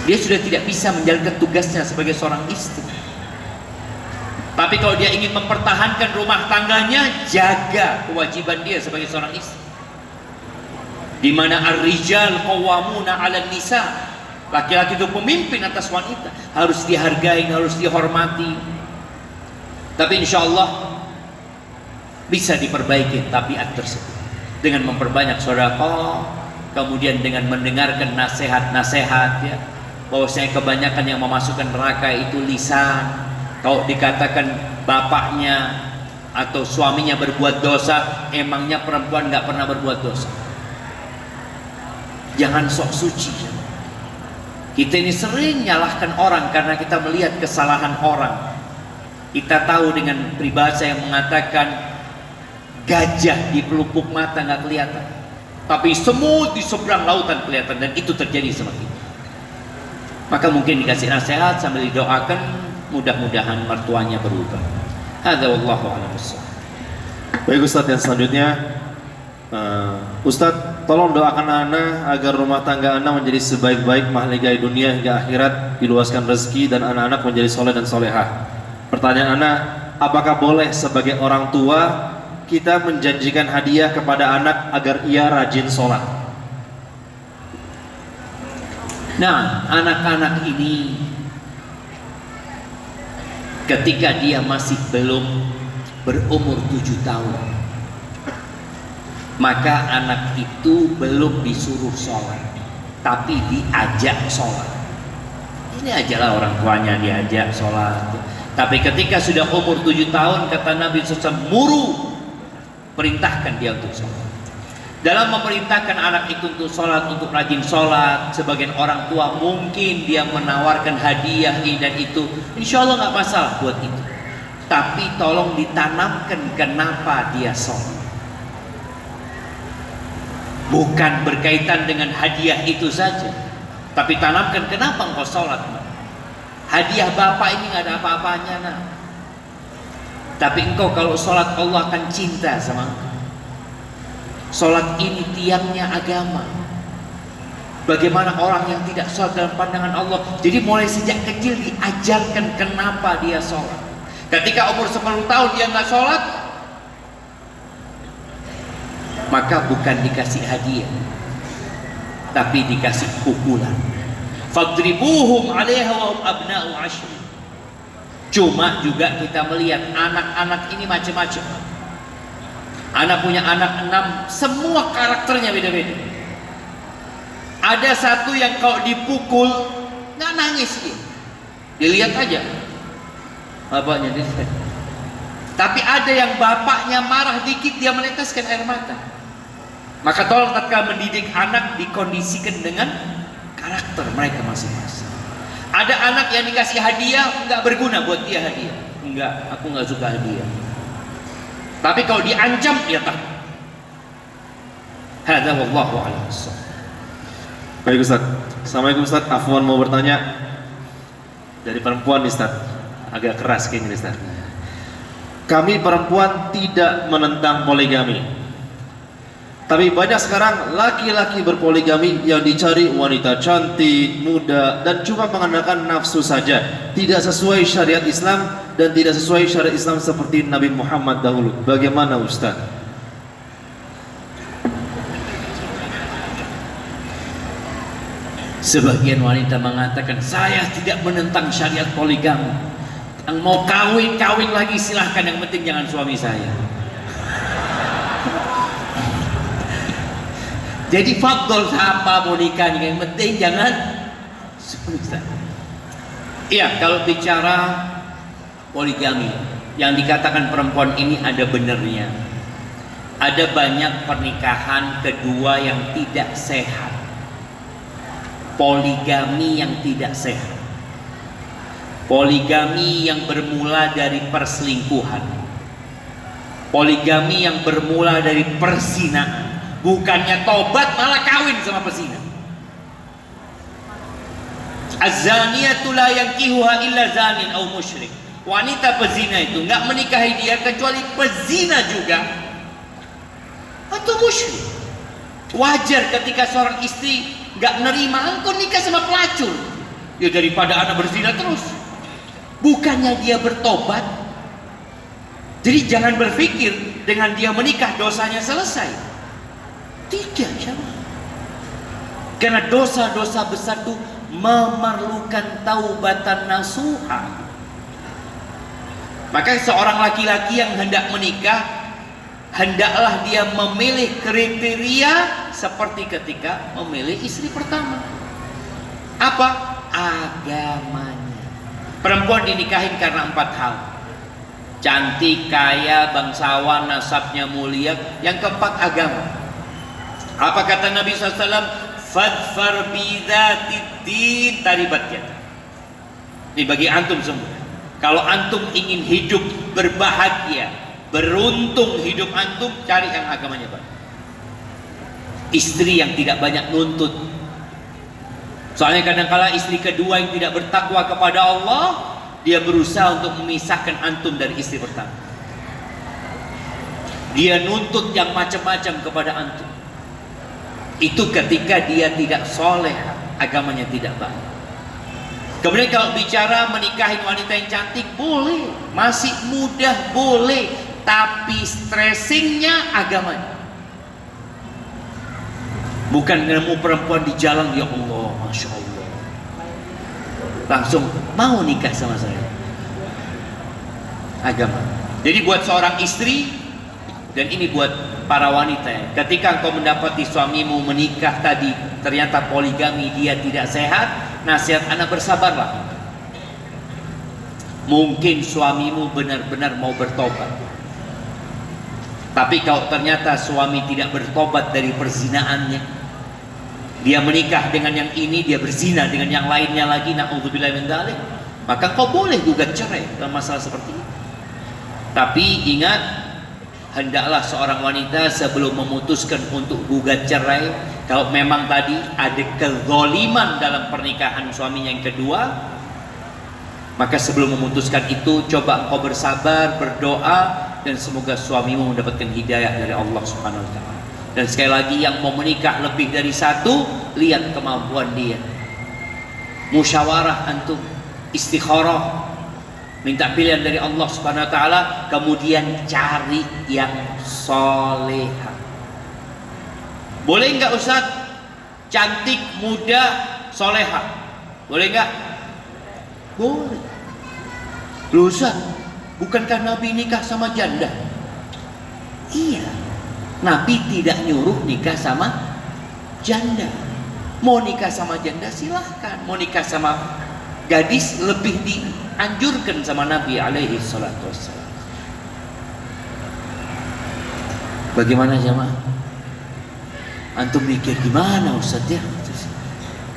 Dia sudah tidak bisa menjalankan tugasnya sebagai seorang istri. Tapi kalau dia ingin mempertahankan rumah tangganya, jaga kewajiban dia sebagai seorang istri, di mana ar-rijal qawwamuna 'alan nisa. Laki-laki itu pemimpin atas wanita, harus dihargai, harus dihormati. Tapi insya Allah bisa diperbaiki tabiat tersebut dengan memperbanyak sedekah, kemudian dengan mendengarkan nasihat-nasihat ya, bahwasanya kebanyakan yang memasukkan neraka itu lisan. Kalau dikatakan bapaknya atau suaminya berbuat dosa, emangnya perempuan nggak pernah berbuat dosa? Jangan sok suci. Kita ini sering nyalahkan orang karena kita melihat kesalahan orang. Kita tahu dengan peribahasa yang mengatakan gajah di pelupuk mata nggak kelihatan, tapi semut di seberang lautan kelihatan, dan itu terjadi sama kita. Maka mungkin dikasih nasihat sambil didoakan, mudah-mudahan mertuanya berubah. Hadza wallahu a'lam bissawab. Baik Ustadz, yang selanjutnya Ustadz, tolong doakan Ana agar rumah tangga Ana menjadi sebaik-baik mahligai dunia hingga akhirat, diluaskan rezeki dan anak-anak menjadi soleh dan solehah. Pertanyaan Ana, apakah boleh sebagai orang tua kita menjanjikan hadiah kepada anak agar ia rajin sholat? Nah, anak-anak ini ketika dia masih belum berumur 7 tahun, maka anak itu belum disuruh sholat, tapi diajak sholat. Ini ajalah orang tuanya diajak sholat. Tapi ketika sudah umur 7 tahun, kata Nabi SAW, muru, perintahkan dia untuk sholat. dalam memerintahkan anak itu untuk sholat, untuk rajin sholat. Sebagian orang tua mungkin dia menawarkan hadiah ini dan itu, insya Allah nggak masalah buat itu. Tapi tolong ditanamkan kenapa dia sholat. Bukan berkaitan dengan hadiah itu saja, tapi tanamkan kenapa engkau sholat. Hadiah bapak ini nggak ada apa-apanya, nah. Tapi engkau kalau sholat, Allah akan cinta sama engkau. Sholat ini tiangnya agama. Bagaimana orang yang tidak sholat dalam pandangan Allah. Jadi mulai sejak kecil diajarkan kenapa dia sholat. Ketika umur 10 tahun dia nggak sholat, maka bukan dikasih hadiah, tapi dikasih pukulan. Fadribuhum 'alaiha wa hum abna'u 'ashr. Cuma juga kita melihat anak-anak ini macam-macam. Anak punya anak 6, semua karakternya beda-beda. Ada satu yang kalau dipukul nggak nangis dia, dilihat aja bapaknya dia. Tapi ada yang bapaknya marah dikit dia meneteskan air mata. Maka tolong tatkala mendidik anak dikondisikan dengan karakter mereka masing-masing. Ada anak yang dikasih hadiah nggak berguna buat dia hadiah. Enggak, aku nggak suka hadiah. Tapi kalau diancam dia takut. Hadza wallahu a'lam. Baik Ustaz. Assalamualaikum Ustaz. Afwan mau bertanya dari perempuan Ustaz. Agak keras kayaknya Ustaz. Kami perempuan tidak menentang poligami. Tapi banyak sekarang laki-laki berpoligami yang dicari wanita cantik, muda, dan cuma mengandalkan nafsu saja. Tidak sesuai syariat Islam dan tidak sesuai syariat Islam seperti Nabi Muhammad dahulu. Bagaimana Ustaz? Sebagian wanita mengatakan, saya tidak menentang syariat poligami. Yang mau kawin lagi silahkan, yang penting jangan suami saya. Jadi faktor siapa mau nikah, yang penting jangan suami saya. Iya, kalau bicara poligami, yang dikatakan perempuan ini ada benernya. Ada banyak pernikahan kedua yang tidak sehat. Poligami yang tidak sehat. Poligami yang bermula dari perselingkuhan. Poligami yang bermula dari perzinaan. Bukannya tobat malah kawin sama pezina. Az-zaniyatu la yankihuha illa zanin aw musyrik. Wanita pezina itu nggak menikahi dia kecuali pezina juga atau musyrik. Wajar ketika seorang istri nggak menerima, engkau nikah sama pelacur, ya daripada anak berzina terus. Bukannya dia bertobat. Jadi jangan berpikir dengan dia menikah dosanya selesai. Tidak, jamaah. Karena dosa-dosa besar itu memerlukan taubatan nasuha. Maka seorang laki-laki yang hendak menikah, hendaklah dia memilih kriteria seperti ketika memilih istri pertama. Apa? Agamanya. Perempuan dinikahin karena 4 hal. Cantik, kaya, bangsawan, nasabnya mulia. Yang keempat, agama. Apa kata Nabi SAW? Fadfar bidzatiddin taribat yadak. Ini bagi antum semua. Kalau antum ingin hidup berbahagia, beruntung hidup antum, cari yang agamanya baik. Istri yang tidak banyak nuntut. Soalnya kadang-kala istri kedua yang tidak bertakwa kepada Allah, dia berusaha untuk memisahkan antum dari istri pertama. Dia nuntut yang macam-macam kepada antum. Itu ketika dia tidak soleh, agamanya tidak baik. Kemudian kalau bicara menikahin wanita yang cantik, boleh, masih muda boleh, tapi stressingnya agamanya. Bukan nemu perempuan di jalan, ya Allah, Masya Allah, langsung mau nikah sama saya. Agama. Jadi buat seorang istri, dan ini buat para wanita ya, ketika engkau mendapati suamimu menikah tadi ternyata poligami, dia tidak sehat, nasihat anak bersabarlah. Mungkin suamimu benar-benar mau bertobat. Tapi kalau ternyata suami tidak bertobat dari perzinaannya, dia menikah dengan yang ini, dia berzina dengan yang lainnya lagi, na'udzubillah min dzalik, maka kau boleh gugat cerai dalam masalah seperti ini. Tapi ingat, hendaklah seorang wanita sebelum memutuskan untuk gugat cerai, kalau memang tadi ada kezaliman dalam pernikahan suaminya yang kedua, maka sebelum memutuskan itu, coba engkau bersabar, berdoa, dan semoga suamimu mendapatkan hidayah dari Allah Subhanahu wa Ta'ala. Dan sekali lagi, yang mau menikah lebih dari satu, lihat kemampuan dia. Musyawarah antum, istikharah, minta pilihan dari Allah Subhanahu wa Ta'ala, kemudian cari yang soleha. Boleh nggak Ustaz? Cantik, muda, soleha. Boleh nggak? Boleh. Loh Ustaz, bukankah Nabi nikah sama janda? Iya, Nabi tidak nyuruh nikah sama janda. Mau nikah sama janda silahkan, mau nikah sama gadis lebih dianjurkan sama Nabi alaihi salatu wassalam. Bagaimana jemaah? Antum mikir gimana Ustaz ya?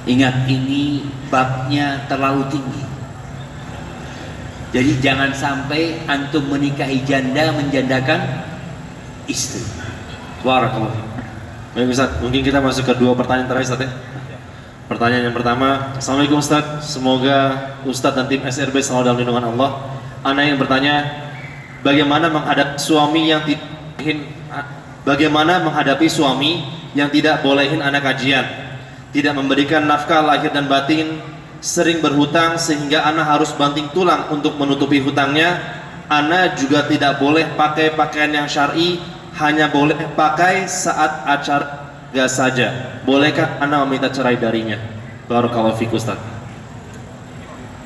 Ingat, ini babnya terlalu tinggi. Jadi jangan sampai antum menikahi janda menjandakan istri. Barakallahu. Baik Ustaz, mungkin kita masuk ke dua pertanyaan terakhir Ustaz ya. Pertanyaan yang pertama, Assalamualaikum Ustaz, semoga Ustaz dan tim SRB selalu dalam lindungan Allah. Ana yang bertanya, bagaimana menghadapi suami yang tidak bolehin anak kajian, tidak memberikan nafkah lahir dan batin, sering berhutang sehingga ana harus banting tulang untuk menutupi hutangnya. Ana juga tidak boleh pakai pakaian yang syar'i, hanya boleh pakai saat acara saja. Bolehkah ana meminta cerai darinya? Barakallahu fiik Ustaz.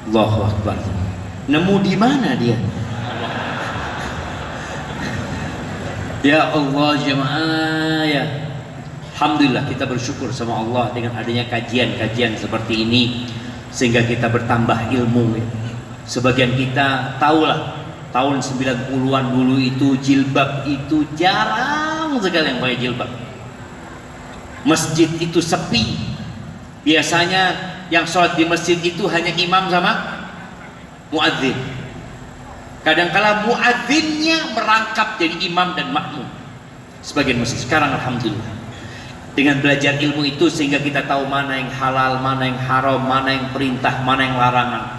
Allahu Akbar. Nemu di mana dia? Ya Allah jemaah ya. Alhamdulillah kita bersyukur sama Allah dengan adanya kajian-kajian seperti ini, sehingga kita bertambah ilmu. Sebagian kita tahulah, tahun 90-an dulu itu jilbab itu jarang sekali yang pakai jilbab. Masjid itu sepi. Biasanya yang sholat di masjid itu hanya imam sama muadzin. Kadangkala muadzinnya merangkap jadi imam dan makmum sebagian masjid. Sekarang alhamdulillah, dengan belajar ilmu itu sehingga kita tahu mana yang halal, mana yang haram, mana yang perintah, mana yang larangan.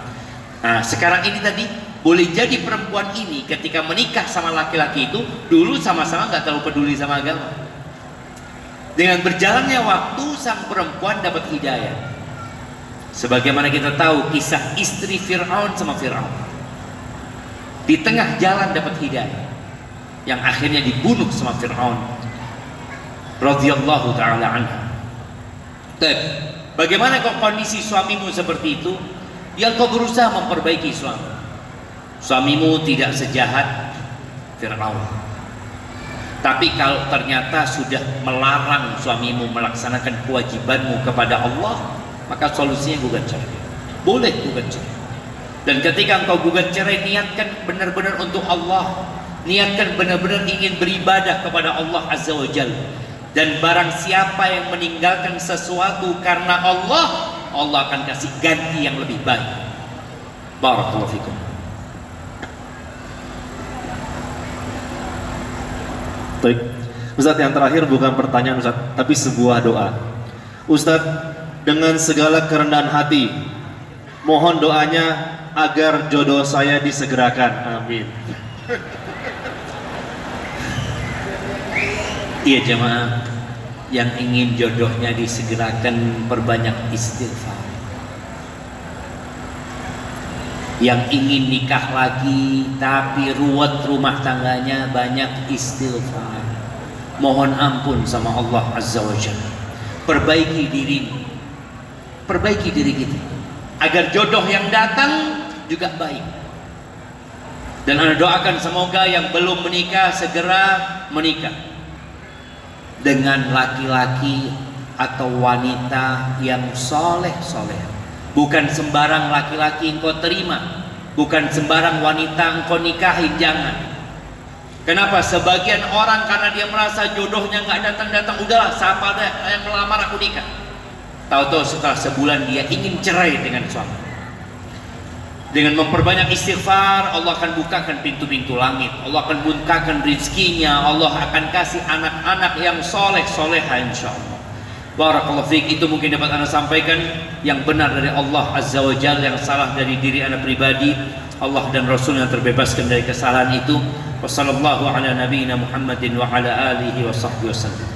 Nah sekarang ini tadi, boleh jadi perempuan ini ketika menikah sama laki-laki itu dulu sama-sama nggak terlalu peduli sama agama. Dengan berjalannya waktu, sang perempuan dapat hidayah. Sebagaimana kita tahu kisah istri Fir'aun sama Fir'aun, di tengah jalan dapat hidayah, yang akhirnya dibunuh sama Fir'aun radhiyallahu ta'ala anha. Bagaimana kok kondisi suamimu seperti itu? Yang kau berusaha memperbaiki suamimu tidak sejahat Fir'aun. Tapi kalau ternyata sudah melarang suamimu melaksanakan kewajibanmu kepada Allah, maka solusinya gugat cerai. Boleh gugat cerai. Dan ketika engkau gugat cerai, niatkan benar-benar untuk Allah, niatkan benar-benar ingin beribadah kepada Allah Azza wa Jalla. Dan barang siapa yang meninggalkan sesuatu karena Allah, Allah akan kasih ganti yang lebih baik. Barakallahu fikum. Baik, Ustaz, yang terakhir bukan pertanyaan Ustaz, tapi sebuah doa. Ustaz, dengan segala kerendahan hati, mohon doanya agar jodoh saya disegerakan. Amin. Iya jemaah, yang ingin jodohnya disegerakan perbanyak istighfar. Yang ingin nikah lagi tapi ruwet rumah tangganya, banyak istighfar. Mohon ampun sama Allah Azza wa Jalla. Perbaiki diri, perbaiki diri kita agar jodoh yang datang juga baik. Dan Anda doakan semoga yang belum menikah segera menikah dengan laki-laki atau wanita yang soleh-soleh. Bukan sembarang laki-laki engkau terima, bukan sembarang wanita engkau nikahi, jangan. Kenapa? Sebagian orang karena dia merasa jodohnya nggak datang-datang, udahlah siapa ada yang melamar aku nikah. Tahu-tahu setelah sebulan dia ingin cerai dengan suami. Dengan memperbanyak istighfar, Allah akan bukakan pintu-pintu langit, Allah akan bukakan rizkinya, Allah akan kasih anak-anak yang soleh soleha insyaallah. Barakallahu fiik. Itu mungkin dapat anda sampaikan, yang benar dari Allah Azza wa Jalla, yang salah dari diri anda pribadi. Allah dan Rasul yang terbebaskan dari kesalahan itu. Wassallallahu ala nabiyyina Muhammadin wa ala alihi wa sahbihi wasallam.